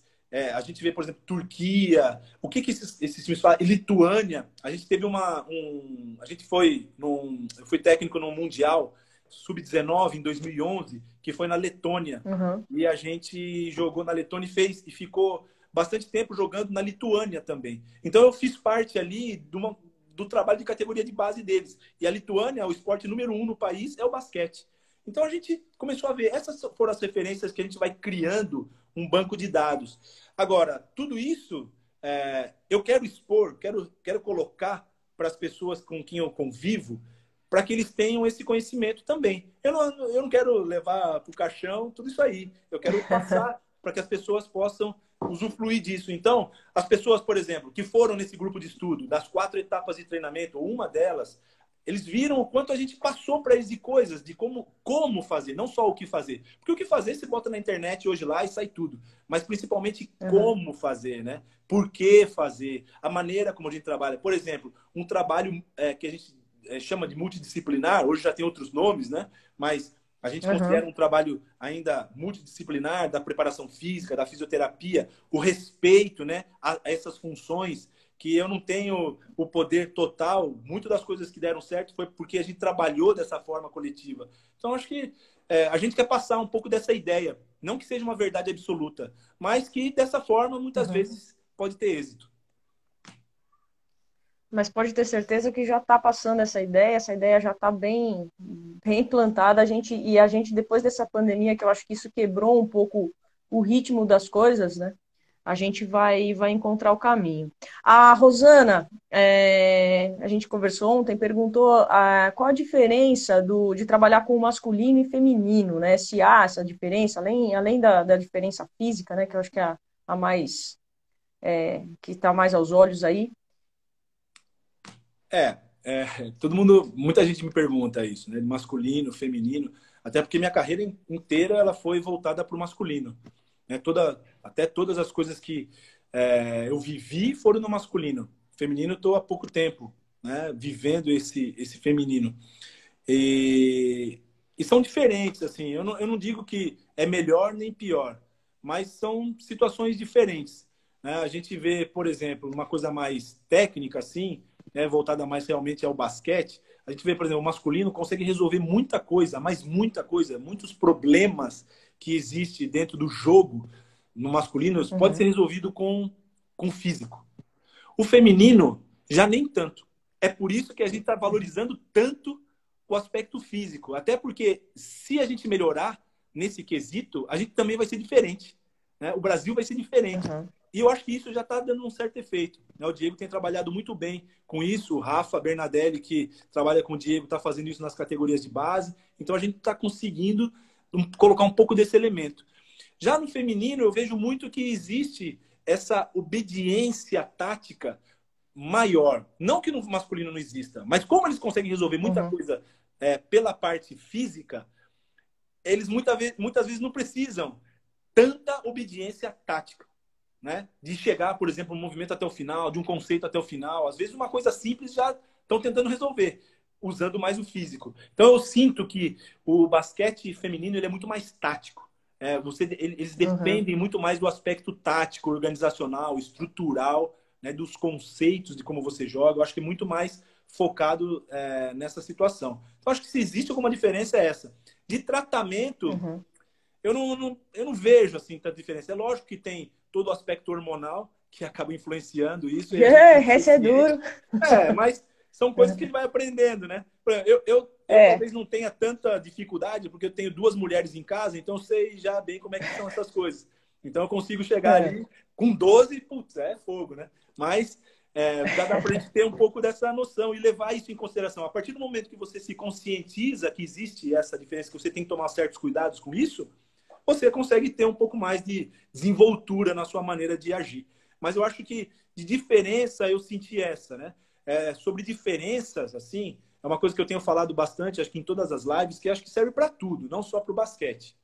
A gente vê, por exemplo, Turquia. O que esses times fazem? Lituânia. A gente teve a gente eu fui técnico no Mundial Sub-19 em 2011, que foi na Letônia. E a gente jogou na Letônia e ficou bastante tempo jogando na Lituânia também. Então eu fiz parte ali do trabalho de categoria de base deles. E a Lituânia, o esporte número 1 no país é o basquete. Então a gente começou a ver. Essas foram as referências que a gente vai criando um banco de dados. Agora, tudo isso eu quero expor, quero colocar para as pessoas com quem eu convivo, para que eles tenham esse conhecimento também. Eu não quero levar para o caixão tudo isso aí. Eu quero passar para que as pessoas possam usufruir disso. Então, as pessoas, por exemplo, que foram nesse grupo de estudo, das 4 etapas de treinamento, uma delas, eles viram o quanto a gente passou para eles de coisas, de como fazer, não só o que fazer. Porque o que fazer você bota na internet hoje lá e sai tudo. Mas principalmente como fazer, né? Por que fazer, a maneira como a gente trabalha. Por exemplo, um trabalho que a gente chama de multidisciplinar, hoje já tem outros nomes, né? Mas a gente considera um trabalho ainda multidisciplinar, da preparação física, da fisioterapia, o respeito, né, a essas funções, que eu não tenho o poder total. Muitas das coisas que deram certo foi porque a gente trabalhou dessa forma coletiva. Então, acho que a gente quer passar um pouco dessa ideia. Não que seja uma verdade absoluta, mas que dessa forma, muitas vezes, pode ter êxito. Mas pode ter certeza que já está passando essa ideia já está bem implantada. A gente, depois dessa pandemia, que eu acho que isso quebrou um pouco o ritmo das coisas, né? A gente vai encontrar o caminho. A Rosana, a gente conversou ontem, perguntou qual a diferença de trabalhar com o masculino e feminino, né? Se há essa diferença, além da diferença física, né? Que eu acho que é a mais que está mais aos olhos aí? É, todo mundo, muita gente me pergunta isso, né? Masculino, feminino, até porque minha carreira inteira ela foi voltada para o masculino, né? Até todas as coisas que eu vivi foram no masculino. Feminino, estou há pouco tempo, né? Vivendo esse feminino. E, e são diferentes, assim. Eu não digo que é melhor nem pior, mas são situações diferentes, né? A gente vê, por exemplo, uma coisa mais técnica, assim, né, voltada mais realmente ao basquete. A gente vê, por exemplo, o masculino consegue resolver muita coisa, mas muita coisa, muitos problemas que existe dentro do jogo no masculino pode ser Uhum, resolvido com físico. O feminino já nem tanto. É por isso que a gente está valorizando tanto o aspecto físico. Até porque se a gente melhorar nesse quesito, a gente também vai ser diferente, né? O Brasil vai ser diferente. uhum, E eu acho que isso já está dando um certo efeito, né? O Diego tem trabalhado muito bem com isso. O Rafa Bernadelli, que trabalha com o Diego, está fazendo isso nas categorias de base. Então a gente está conseguindo colocar um pouco desse elemento. Já no feminino, eu vejo muito que existe essa obediência tática maior. Não que no masculino não exista, mas como eles conseguem resolver muita uhum, coisa pela parte física, eles muitas vezes não precisam tanta obediência tática, né? De chegar, por exemplo, um movimento até o final, de um conceito até o final. Às vezes uma coisa simples já estão tentando resolver, usando mais o físico. Então eu sinto que o basquete feminino ele é muito mais tático. Eles uhum. dependem muito mais do aspecto tático, organizacional, estrutural, né, dos conceitos de como você joga. Eu acho que é muito mais focado nessa situação. Então, acho que se existe alguma diferença é essa. De tratamento, Uhum. eu não vejo assim tanta diferença. É lógico que tem todo o aspecto hormonal que acaba influenciando isso e a gente tem que ser Esse é ciente. duro. Mas são coisas que ele vai aprendendo, né? Por exemplo, eu É. talvez não tenha tanta dificuldade porque eu tenho duas mulheres em casa, então eu sei já bem como é que são essas coisas. Então eu consigo chegar É. ali com 12, putz, é fogo, né? Mas já dá para a gente ter um pouco dessa noção e levar isso em consideração. A partir do momento que você se conscientiza que existe essa diferença, que você tem que tomar certos cuidados com isso, você consegue ter um pouco mais de desenvoltura na sua maneira de agir. Mas eu acho que de diferença eu senti essa, né? Sobre diferenças, assim, é uma coisa que eu tenho falado bastante, acho que em todas as lives, que acho que serve para tudo, não só para o basquete.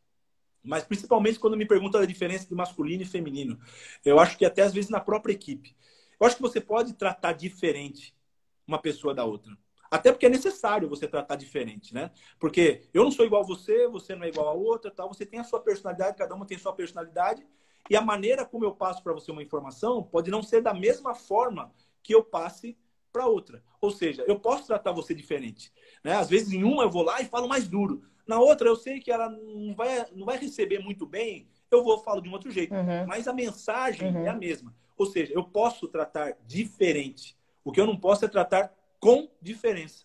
Mas principalmente quando me pergunta a diferença de masculino e feminino. Eu acho que até às vezes na própria equipe. Eu acho que você pode tratar diferente uma pessoa da outra. Até porque é necessário você tratar diferente, né? Porque eu não sou igual a você, você não é igual a outra, tal. Você tem a sua personalidade, cada uma tem a sua personalidade. E a maneira como eu passo para você uma informação pode não ser da mesma forma que eu passe para outra. Ou seja, eu posso tratar você diferente. Né? Às vezes em uma eu vou lá e falo mais duro. Na outra eu sei que ela não vai receber muito bem, eu vou falar de um outro jeito. Uhum, Mas a mensagem é a uhum. mesma. Ou seja, eu posso tratar diferente. O que eu não posso é tratar com diferença.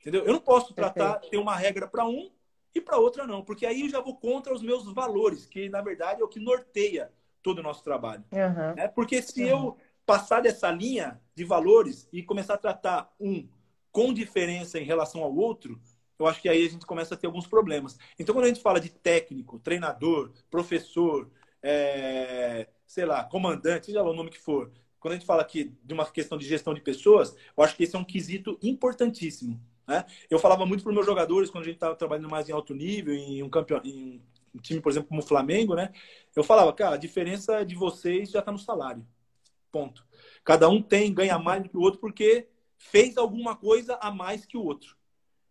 Entendeu? Eu não posso tratar, Perfeito. ter uma regra para um e para outra não, porque aí eu já vou contra os meus valores, que na verdade é o que norteia todo o nosso trabalho. Uhum, Né? Porque se uhum. eu passar dessa linha de valores e começar a tratar um com diferença em relação ao outro, eu acho que aí a gente começa a ter alguns problemas. Então, quando a gente fala de técnico, treinador, professor, sei lá, comandante, seja lá o nome que for, quando a gente fala aqui de uma questão de gestão de pessoas, eu acho que esse é um quesito importantíssimo. Né? Eu falava muito para os meus jogadores, quando a gente estava trabalhando mais em alto nível, em um time, por exemplo, como o Flamengo, né? Eu falava, cara, a diferença de vocês já está no salário. Ponto. Cada um ganha mais do que o outro porque fez alguma coisa a mais que o outro.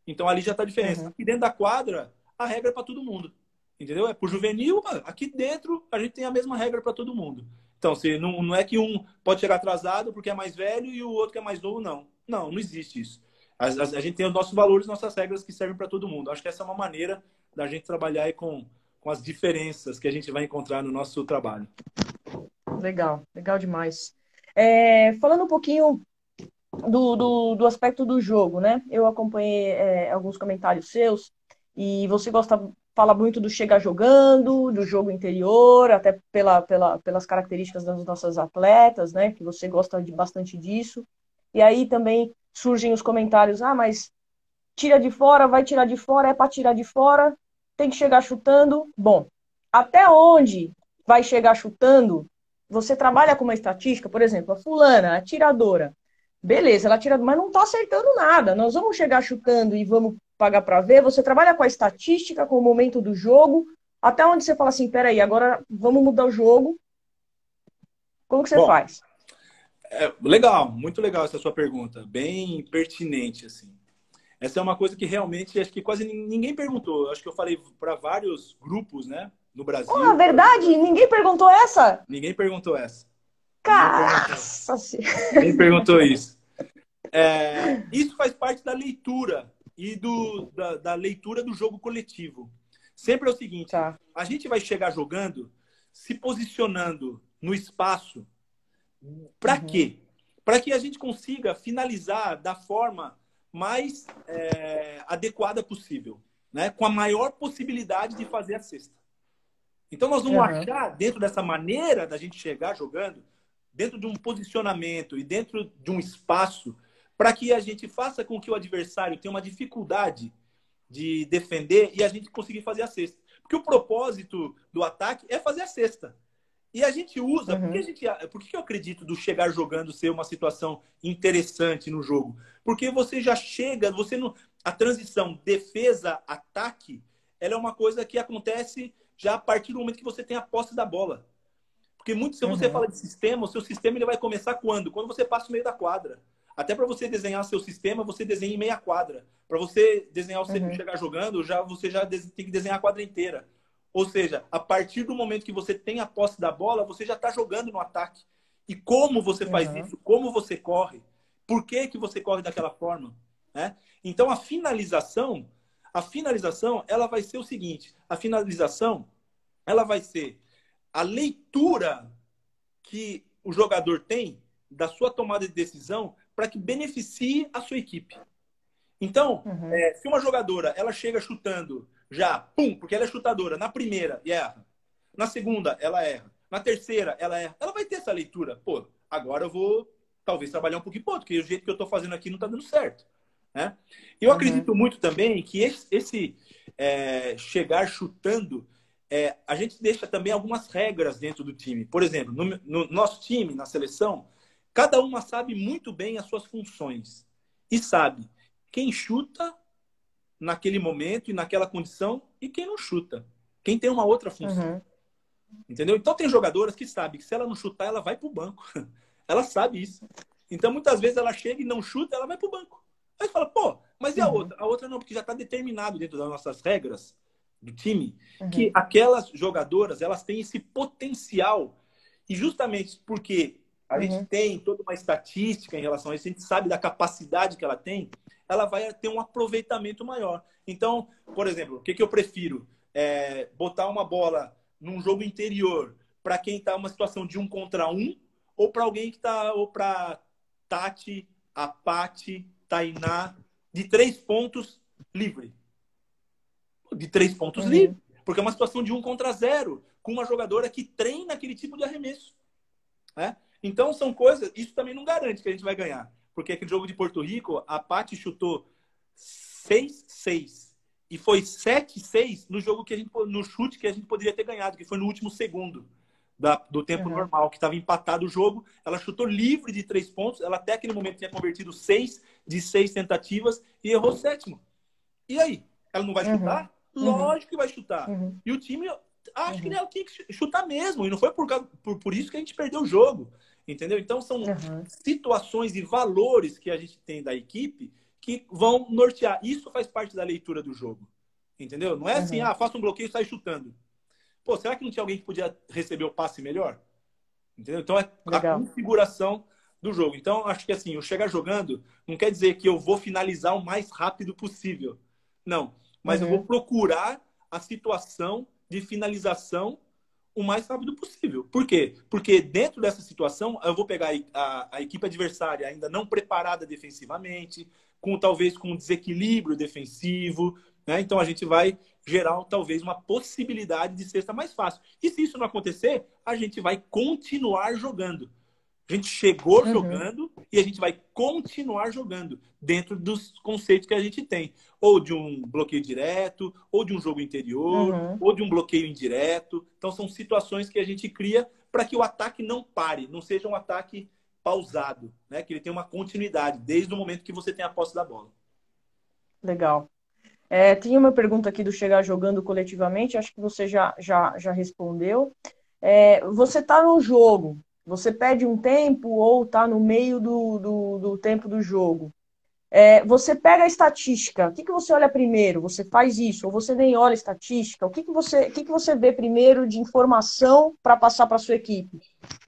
Então ali já está a diferença. Uhum. Aqui dentro da quadra, a regra é para todo mundo. Entendeu? É pro juvenil, aqui dentro a gente tem a mesma regra para todo mundo. Então, se não é que um pode chegar atrasado porque é mais velho e o outro que é mais novo, não. Não gente isso. A gente tem os nossos valores, nossas regras que servem para todo mundo. Acho que essa é uma maneira da gente trabalhar aí com as diferenças que a gente vai encontrar no nosso trabalho. Legal, legal demais. Falando um pouquinho do aspecto do jogo, né? Eu acompanhei alguns comentários seus e você fala muito do chegar jogando, do jogo interior, até pelas características das nossas atletas, né? Que você gosta bastante disso. E aí também surgem os comentários, mas tira de fora, vai tirar de fora, é para tirar de fora, tem que chegar chutando. Bom, até onde vai chegar chutando? você trabalha com uma estatística, por exemplo, a fulana, a atiradora. Beleza, ela atira, mas não está acertando nada. Nós vamos chegar chutando e vamos pagar para ver. Você trabalha com a estatística, com o momento do jogo, até onde você fala assim, peraí, agora vamos mudar o jogo. Como que você Bom, faz? legal, muito legal essa sua pergunta, bem pertinente, assim. Essa é uma coisa que realmente acho que quase ninguém perguntou. Acho que eu falei para vários grupos, né, no Oh, a Brasil. verdade, ninguém perguntou essa? Ninguém perguntou essa. Ninguém perguntou. Caça! Ninguém perguntou isso. Isso faz parte da leitura e da leitura do jogo coletivo. Sempre é o seguinte, Tá. a gente vai chegar jogando, se posicionando no espaço. Para quê? Para que a gente consiga finalizar da forma mais adequada possível, né? Com a maior possibilidade de fazer a cesta. Então, nós vamos achar, dentro dessa maneira da gente chegar jogando, dentro de um posicionamento e dentro de um espaço, para que a gente faça com que o adversário tenha uma dificuldade de defender e a gente conseguir fazer a cesta. Porque o propósito do ataque é fazer a cesta. E a gente usa... Por que eu acredito do chegar jogando ser uma situação interessante no jogo? Porque você já chega... a transição defesa-ataque, ela é uma coisa que acontece já a partir do momento que você tem a posse da bola. Porque se você fala de sistema, o seu sistema ele vai começar quando? Quando você passa o meio da quadra. Até para você desenhar seu sistema, você desenha em meia quadra. Para você desenhar o chegar jogando, você já tem que desenhar a quadra inteira. Ou seja, a partir do momento que você tem a posse da bola, você já está jogando no ataque. E como você faz isso? Como você corre? Por que você corre daquela forma? Né? Então, a finalização, ela vai ser o seguinte. A finalização, ela vai ser a leitura que o jogador tem da sua tomada de decisão para que beneficie a sua equipe. Então, se uma jogadora ela chega chutando já, pum, porque ela é chutadora, na primeira e erra, na segunda ela erra, na terceira ela erra, ela vai ter essa leitura. Pô, agora eu vou talvez trabalhar um pouquinho, porque o jeito que eu estou fazendo aqui não está dando certo. Né? Eu acredito muito também que esse chegar chutando, a gente deixa também algumas regras dentro do time. Por exemplo, no nosso time, na seleção, cada uma sabe muito bem as suas funções. E sabe quem chuta naquele momento e naquela condição e quem não chuta. Quem tem uma outra função. Entendeu? Então tem jogadoras que sabem que se ela não chutar, ela vai para o banco. Ela sabe isso. Então muitas vezes ela chega e não chuta, ela vai para o banco. Aí fala, pô, mas e a outra? A outra não, porque já está determinado dentro das nossas regras do time que aquelas jogadoras, elas têm esse potencial. E justamente porque a gente tem toda uma estatística em relação a isso, a gente sabe da capacidade que ela tem, ela vai ter um aproveitamento maior. Então, por exemplo, o que eu prefiro? Botar uma bola num jogo interior para quem está numa situação de 1 contra 1 ou para alguém que está, ou para Tati, a Pati, Tainá, de 3 pontos livre. De 3 pontos livre. Porque é uma situação de 1 contra 0, com uma jogadora que treina aquele tipo de arremesso. Né? Então, são coisas... Isso também não garante que a gente vai ganhar. Porque aquele jogo de Porto Rico, a Pati chutou 6-6. E foi 7-6 no chute que a gente poderia ter ganhado, que foi no último segundo do tempo normal, que estava empatado o jogo. Ela chutou livre de 3 pontos. Ela até aquele momento tinha convertido 6 de 6 tentativas e errou 7º. E aí? Ela não vai chutar? Lógico que vai chutar. E o time, acho que ela tinha que chutar mesmo. E não foi por isso que a gente perdeu o jogo. Entendeu? Então, são situações e valores que a gente tem da equipe que vão nortear. Isso faz parte da leitura do jogo. Entendeu? Não é assim, faça um bloqueio e sai chutando. Pô, será que não tinha alguém que podia receber o passe melhor? Entendeu? Então, é a configuração do jogo. Então, acho que assim, eu chegar jogando não quer dizer que eu vou finalizar o mais rápido possível. Não. Mas eu vou procurar a situação de finalização o mais rápido possível. Por quê? Porque dentro dessa situação, eu vou pegar a equipe adversária ainda não preparada defensivamente, talvez com desequilíbrio defensivo, né? Então a gente vai gerar talvez uma possibilidade de cesta mais fácil. E se isso não acontecer, a gente vai continuar jogando. A gente chegou jogando e a gente vai continuar jogando dentro dos conceitos que a gente tem. Ou de um bloqueio direto, ou de um jogo interior, ou de um bloqueio indireto. Então, são situações que a gente cria para que o ataque não pare, não seja um ataque pausado, né? Que ele tenha uma continuidade desde o momento que você tem a posse da bola. Legal. Tinha uma pergunta aqui do Chegar Jogando Coletivamente, acho que você já respondeu. Você está no jogo, você pede um tempo ou está no meio do tempo do jogo. Você pega a estatística, o que você olha primeiro? Você faz isso, ou você nem olha a estatística? O que você vê primeiro de informação para passar para a sua equipe?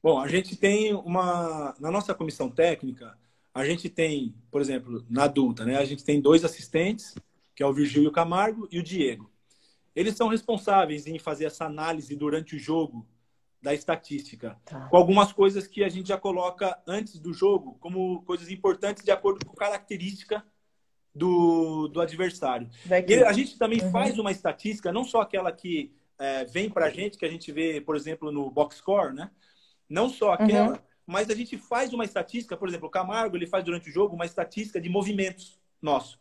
Bom, a gente tem na nossa comissão técnica, a gente tem, por exemplo, na adulta, né? A gente tem 2 assistentes, que é o Virgílio Camargo e o Diego. Eles são responsáveis em fazer essa análise durante o jogo da estatística, com algumas coisas que a gente já coloca antes do jogo, como coisas importantes de acordo com a característica do adversário. E a gente também faz uma estatística, não só aquela que vem para a gente, que a gente vê, por exemplo, no box score, né? Não só aquela, mas a gente faz uma estatística, por exemplo, o Camargo ele faz durante o jogo uma estatística de movimentos nossos,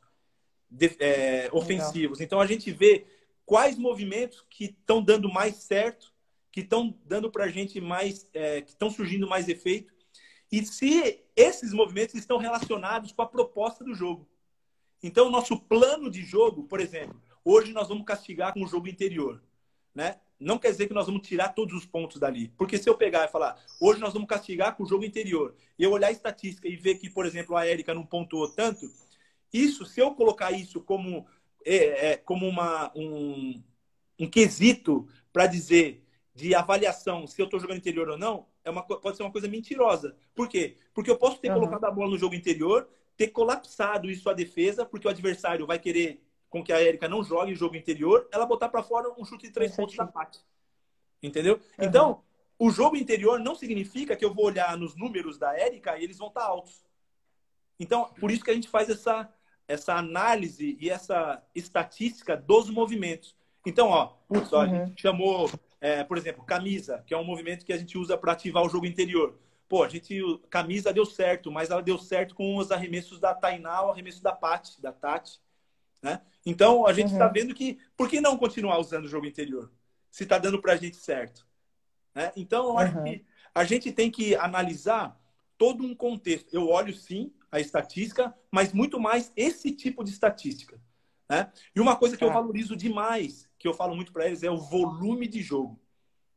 ofensivos. Então a gente vê quais movimentos que estão dando mais certo, que estão dando para a gente mais, que estão surgindo mais efeito, e se esses movimentos estão relacionados com a proposta do jogo. Então, o nosso plano de jogo, por exemplo, hoje nós vamos castigar com o jogo interior, né? Não quer dizer que nós vamos tirar todos os pontos dali. Porque se eu pegar e falar, hoje nós vamos castigar com o jogo interior, e eu olhar a estatística e ver que, por exemplo, a Érica não pontuou tanto, se eu colocar isso como um quesito para dizer de avaliação se eu estou jogando interior ou não, pode ser uma coisa mentirosa. Por quê? Porque eu posso ter colocado a bola no jogo interior, ter colapsado isso a defesa, porque o adversário vai querer com que a Érica não jogue o jogo interior, ela botar para fora um chute de 3 pontos da parte. Entendeu? Então, o jogo interior não significa que eu vou olhar nos números da Érica e eles vão estar altos. Então, por isso que a gente faz essa análise e essa estatística dos movimentos. Então, a gente chamou, por exemplo, camisa, que é um movimento que a gente usa para ativar o jogo interior. Pô, camisa deu certo, mas ela deu certo com os arremessos da Tainá, o arremesso da Tati, né? Então, a gente está vendo que, por que não continuar usando o jogo interior? Se está dando para a gente certo. Né? Então, eu acho que a gente tem que analisar todo um contexto. Eu olho, sim, a estatística, mas muito mais esse tipo de estatística. Né? E uma coisa que eu valorizo demais, que eu falo muito para eles, é o volume de jogo.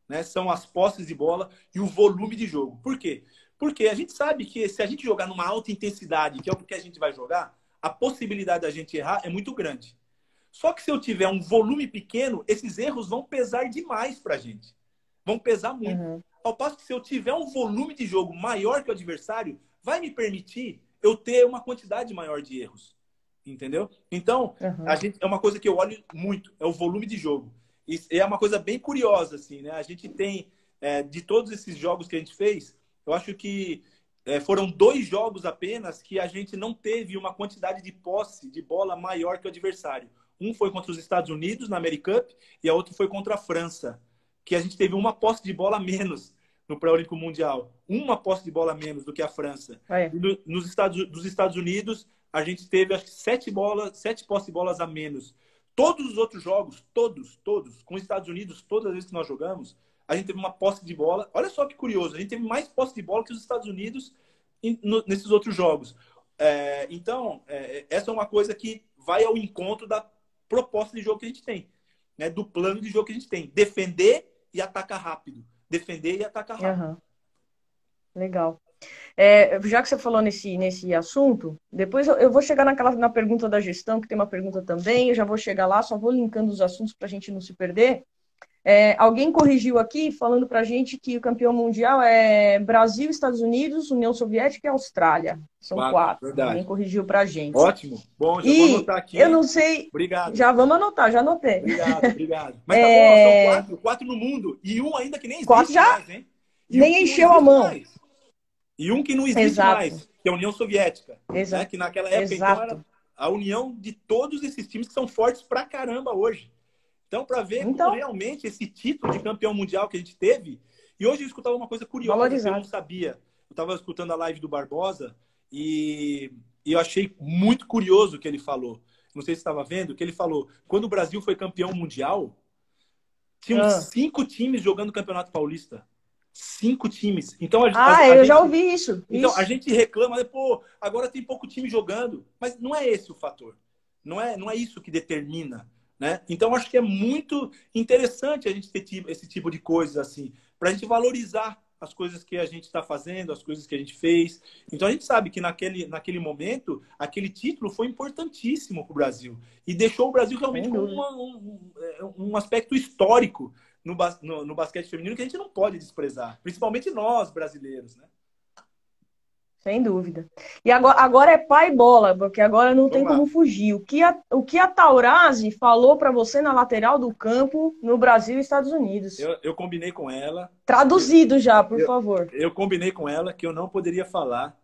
Né? São as posses de bola e o volume de jogo. Por quê? Porque a gente sabe que se a gente jogar numa alta intensidade, que é o que a gente vai jogar, a possibilidade da gente errar é muito grande. Só que se eu tiver um volume pequeno, esses erros vão pesar demais para a gente. Vão pesar muito. Ao passo que se eu tiver um volume de jogo maior que o adversário, vai me permitir eu ter uma quantidade maior de erros. Entendeu? Então, é uma coisa que eu olho muito, é o volume de jogo. E é uma coisa bem curiosa, assim, né? A gente tem, de todos esses jogos que a gente fez, eu acho que foram 2 jogos apenas que a gente não teve uma quantidade de posse de bola maior que o adversário. Um foi contra os Estados Unidos, na Americup, e a outra foi contra a França, que a gente teve uma posse de bola a menos no Pré-Olímpico Mundial. Uma posse de bola a menos do que a França. E dos Estados Unidos, a gente teve, acho que 7 posse de bolas a menos. Todos os outros jogos, todos, com os Estados Unidos, todas as vezes que nós jogamos, a gente teve uma posse de bola. Olha só que curioso, a gente teve mais posse de bola que os Estados Unidos nesses outros jogos. Então, essa é uma coisa que vai ao encontro da proposta de jogo que a gente tem, né? Do plano de jogo que a gente tem. Defender e atacar rápido. Defender e atacar rápido. Legal. Já que você falou nesse assunto, depois eu vou chegar na pergunta da gestão, que tem uma pergunta também, eu já vou chegar lá, só vou linkando os assuntos para a gente não se perder. Alguém corrigiu aqui, falando para a gente que o campeão mundial é Brasil, Estados Unidos, União Soviética e Austrália. São 4. Verdade. Alguém corrigiu para a gente. Ótimo. Bom, já vou anotar aqui. Eu não sei... Obrigado. Já vamos anotar, já anotei. Obrigado. Mas tá bom, são 4 no mundo. E um ainda que nem existe 4 já? mais, hein? Nem encheu a mão. Mais. E um que não existe mais, que é a União Soviética. Exato. Né? Que naquela época então, era a união de todos esses times que são fortes pra caramba hoje. Então, para ver como realmente esse título de campeão mundial que a gente teve... E hoje eu escutava uma coisa curiosa que eu não sabia. Eu estava escutando a live do Barbosa e eu achei muito curioso o que ele falou. Não sei se você estava vendo, que ele falou, quando o Brasil foi campeão mundial, tinham Ah, 5 times jogando o Campeonato Paulista. 5 times. Então eu já ouvi isso. então a Isso. gente reclama, pô, agora tem pouco time jogando. Mas não é esse o fator. Não é isso que determina. Né? Então, acho que é muito interessante a gente ter esse tipo de coisas assim, para a gente valorizar as coisas que a gente está fazendo, as coisas que a gente fez. Então, a gente sabe que naquele momento, aquele título foi importantíssimo para o Brasil e deixou o Brasil realmente Sem com dúvida. um aspecto histórico no basquete feminino que a gente não pode desprezar, principalmente nós, brasileiros. Né? Sem dúvida. E agora é pai bola, porque agora não tem Vamos como lá. fugir. O que a Taurasi falou para você na lateral do campo no Brasil e Estados Unidos? Eu combinei com ela. Traduzido já, por Eu, favor. eu combinei com ela que eu não poderia falar.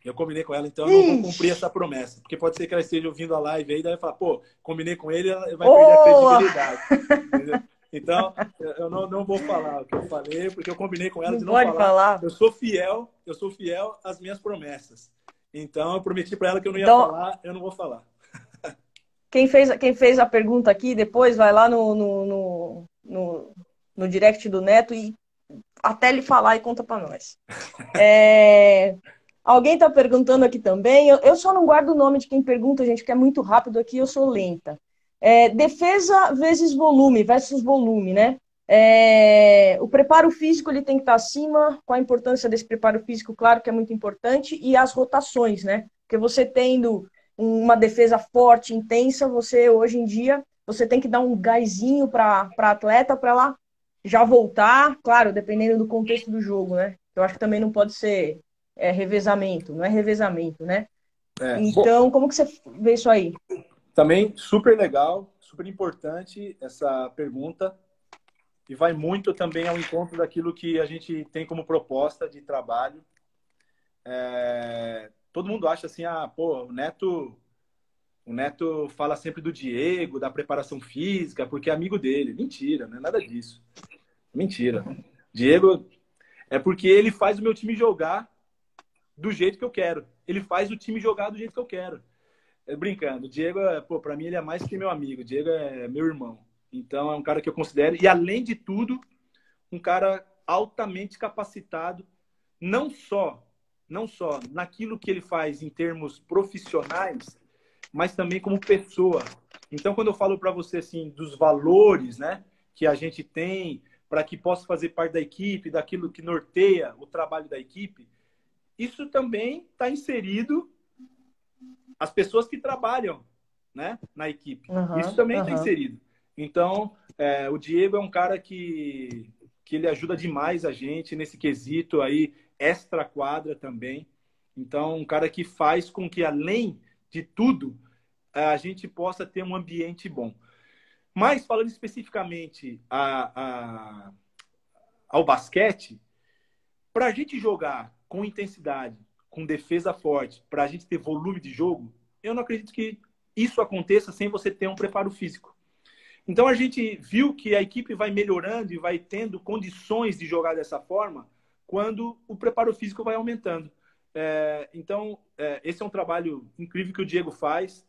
Eu combinei com ela, então eu não vou cumprir Ixi, essa promessa. Porque pode ser que ela esteja ouvindo a live aí, daí vai falar, pô, combinei com ele, ela vai perder a boa! credibilidade. Entendeu? Então, eu não vou falar o que eu falei, porque eu combinei com ela Não de não pode falar. falar. Eu sou fiel às minhas promessas. Então, eu prometi para ela que eu não ia Então, falar, eu não vou falar. quem fez a pergunta aqui, depois vai lá no direct do Neto e até ele falar e conta para nós. Alguém está perguntando aqui também. Eu só não guardo o nome de quem pergunta, gente, porque é muito rápido aqui, eu sou lenta. Defesa vezes volume, versus volume, né? O preparo físico ele tem que estar acima. Qual a importância desse preparo físico? Claro que é muito importante. E as rotações, né? Porque você tendo uma defesa forte, intensa, você hoje em dia você tem que dar um gásinho para a atleta para ela já voltar, claro, dependendo do contexto do jogo, né? Eu acho que também não pode ser revezamento, não é revezamento, né? Bom, Então, como que você vê isso aí? também super legal, super importante essa pergunta. E vai muito também ao encontro daquilo que a gente tem como proposta de trabalho. Todo mundo acha assim, pô, o Neto fala sempre do Diego, da preparação física, porque é amigo dele. Mentira, não é nada disso. Mentira. Diego é porque ele faz o meu time jogar do jeito que eu quero. Ele faz o time jogar do jeito que eu quero. Brincando, o Diego, pô, para mim ele é mais que meu amigo. O Diego é meu irmão. Então é um cara que eu considero, e além de tudo, um cara altamente capacitado, não só naquilo que ele faz em termos profissionais, mas também como pessoa. Então, quando eu falo para você assim dos valores, né, que a gente tem para que possa fazer parte da equipe, daquilo que norteia o trabalho da equipe, isso também está inserido as pessoas que trabalham, né, na equipe. Isso Aham, também está aham. inserido. Então, o Diego é um cara que ele ajuda demais a gente nesse quesito aí, extra quadra também. Então, um cara que faz com que, além de tudo, a gente possa ter um ambiente bom. Mas, falando especificamente ao basquete, para a gente jogar com intensidade, com defesa forte, para a gente ter volume de jogo, eu não acredito que isso aconteça sem você ter um preparo físico. Então a gente viu que a equipe vai melhorando e vai tendo condições de jogar dessa forma quando o preparo físico vai aumentando. Então, esse é um trabalho incrível que o Diego faz.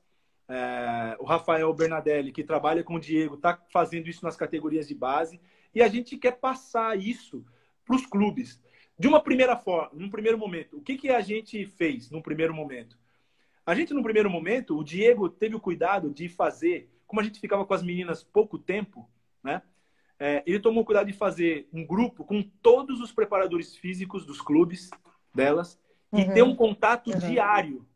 O Rafael Bernadelli, que trabalha com o Diego, está fazendo isso nas categorias de base. E a gente quer passar isso para os clubes. De uma primeira forma, num primeiro momento, o que a gente fez num primeiro momento? A gente, no primeiro momento, o Diego teve o cuidado de fazer, como a gente ficava com as meninas pouco tempo, né? Ele tomou o cuidado de fazer um grupo com todos os preparadores físicos dos clubes delas e ter um Uhum, contato uhum. diário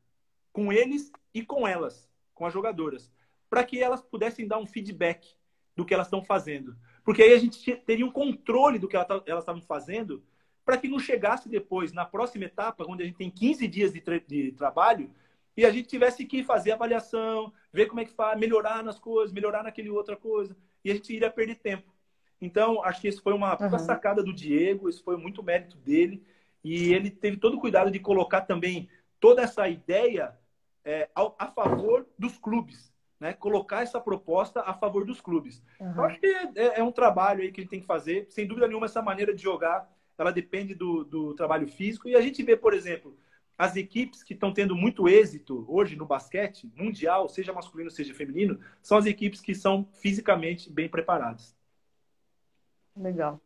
com eles e com elas, com as jogadoras, para que elas pudessem dar um feedback do que elas estão fazendo. Porque aí a gente teria um controle do que elas estavam fazendo para que não chegasse depois, na próxima etapa, onde a gente tem 15 dias de trabalho, e a gente tivesse que fazer avaliação, ver como é que faz, melhorar nas coisas, melhorar naquele outra coisa, e a gente iria perder tempo. Então, acho que isso foi uma puta Uhum. sacada do Diego, isso foi muito mérito dele, e ele teve todo o cuidado de colocar também toda essa ideia a favor dos clubes, né? Colocar essa proposta a favor dos clubes. Eu Uhum. acho que é um trabalho aí que a gente tem que fazer. Sem dúvida nenhuma, essa maneira de jogar, ela depende do trabalho físico. E a gente vê, por exemplo, as equipes que estão tendo muito êxito hoje no basquete mundial, seja masculino, seja feminino, são as equipes que são fisicamente bem preparadas. Legal.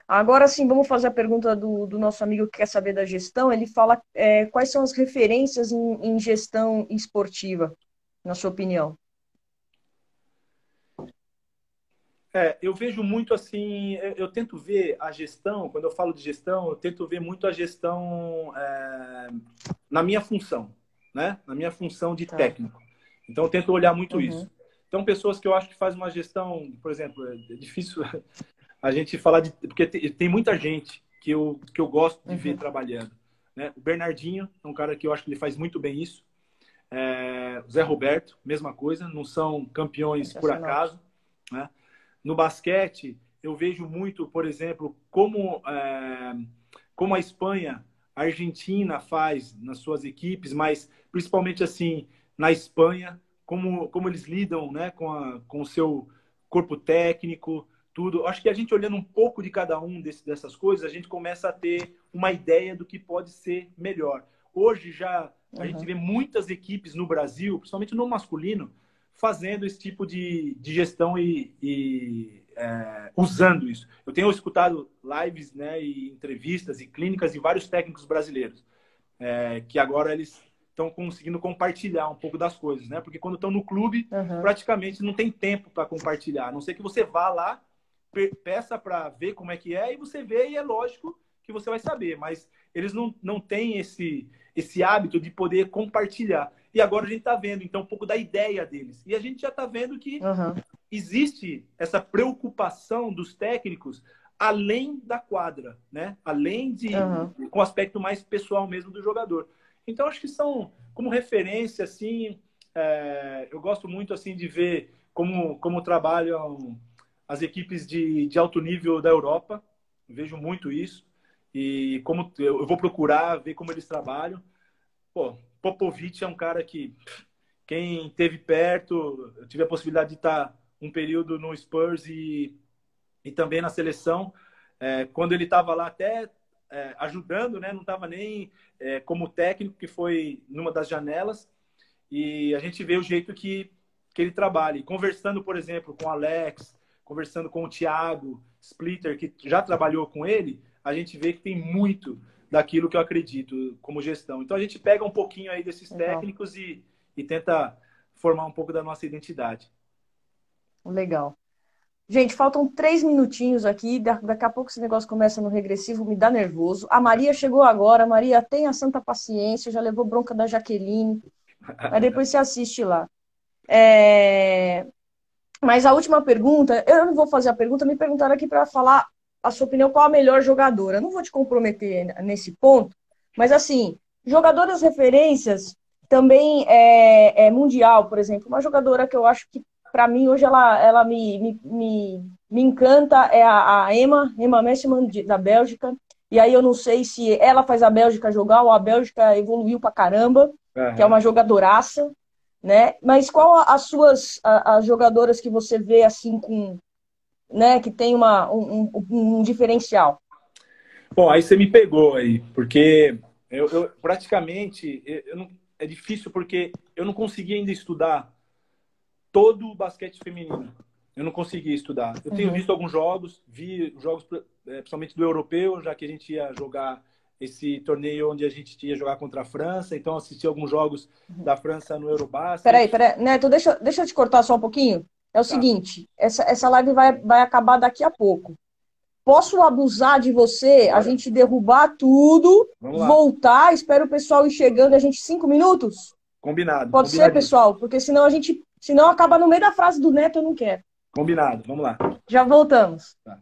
Agora sim, vamos fazer a pergunta do nosso amigo que quer saber da gestão. Ele fala quais são as referências em gestão esportiva, na sua opinião? Eu vejo muito assim, eu tento ver a gestão, quando eu falo de gestão, eu tento ver muito a gestão na minha função, né? Na minha função de técnico. Então, eu tento olhar muito isso. Então, pessoas que eu acho que fazem uma gestão, por exemplo, é difícil a gente falar de... Porque tem muita gente que eu gosto de ver trabalhando, né? O Bernardinho é um cara que eu acho que ele faz muito bem isso. O Zé Roberto, mesma coisa, não são campeões por acaso, né? No basquete, eu vejo muito, por exemplo, como a Espanha, a Argentina faz nas suas equipes, mas principalmente assim, na Espanha, como eles lidam, né, com o seu corpo técnico, tudo. Acho que a gente olhando um pouco de cada um dessas coisas, a gente começa a ter uma ideia do que pode ser melhor. Hoje já a gente vê muitas equipes no Brasil, principalmente no masculino, fazendo esse tipo de gestão e usando isso. Eu tenho escutado lives, né, e entrevistas e clínicas de vários técnicos brasileiros, que agora eles estão conseguindo compartilhar um pouco das coisas, né? Porque quando estão no clube, praticamente não tem tempo para compartilhar. A não ser que você vá lá, peça para ver como é que é, e você vê, e é lógico que você vai saber. Mas eles não têm esse hábito de poder compartilhar. E agora a gente está vendo, então, um pouco da ideia deles. E a gente já está vendo que existe essa preocupação dos técnicos além da quadra, né? Além com o aspecto mais pessoal mesmo do jogador. Então, acho que são, como referência, assim, eu gosto muito assim de ver como trabalham as equipes de alto nível da Europa. Vejo muito isso. E como eu vou procurar ver como eles trabalham. Pô, Popovich é um cara que, quem esteve perto, eu tive a possibilidade de estar um período no Spurs e também na seleção. Quando ele estava lá até ajudando, né? Não estava nem como técnico, que foi numa das janelas. E a gente vê o jeito que ele trabalha. E conversando, por exemplo, com o Alex, conversando com o Thiago Splitter, que já trabalhou com ele, a gente vê que tem muito daquilo que eu acredito como gestão. Então, a gente pega um pouquinho aí desses técnicos e tenta formar um pouco da nossa identidade. Legal. Gente, faltam 3 minutinhos aqui. Daqui a pouco esse negócio começa no regressivo, me dá nervoso. A Maria chegou agora. Maria, tenha santa paciência. Já levou bronca da Jaqueline. Mas depois você assiste lá. Mas a última pergunta, eu não vou fazer a pergunta, me perguntaram aqui para falar a sua opinião, qual a melhor jogadora. Eu não vou te comprometer nesse ponto, mas assim, jogadoras referências também mundial, por exemplo. Uma jogadora que eu acho que, para mim, hoje ela me encanta é a Emma Messman, da Bélgica. E aí eu não sei se ela faz a Bélgica jogar ou a Bélgica evoluiu pra caramba, que é uma jogadoraça, né? Mas qual as jogadoras que você vê assim com, né, que tem um diferencial? Bom, aí você me pegou aí, porque eu praticamente é difícil porque eu não consegui ainda estudar todo o basquete feminino. Eu não consegui estudar. Eu tenho visto alguns jogos, vi jogos principalmente do europeu, já que a gente ia jogar esse torneio onde a gente ia jogar contra a França, então assisti alguns jogos da França no Eurobasket. Peraí, Neto, deixa eu te cortar só um pouquinho. É o seguinte, essa live vai acabar daqui a pouco. Posso abusar de você, a gente derrubar tudo, voltar, espero o pessoal ir chegando, a gente 5 minutos? Combinado. Pode ser, pessoal? Porque senão acaba no meio da frase do Neto, eu não quero. Combinado, vamos lá. Já voltamos. Tá.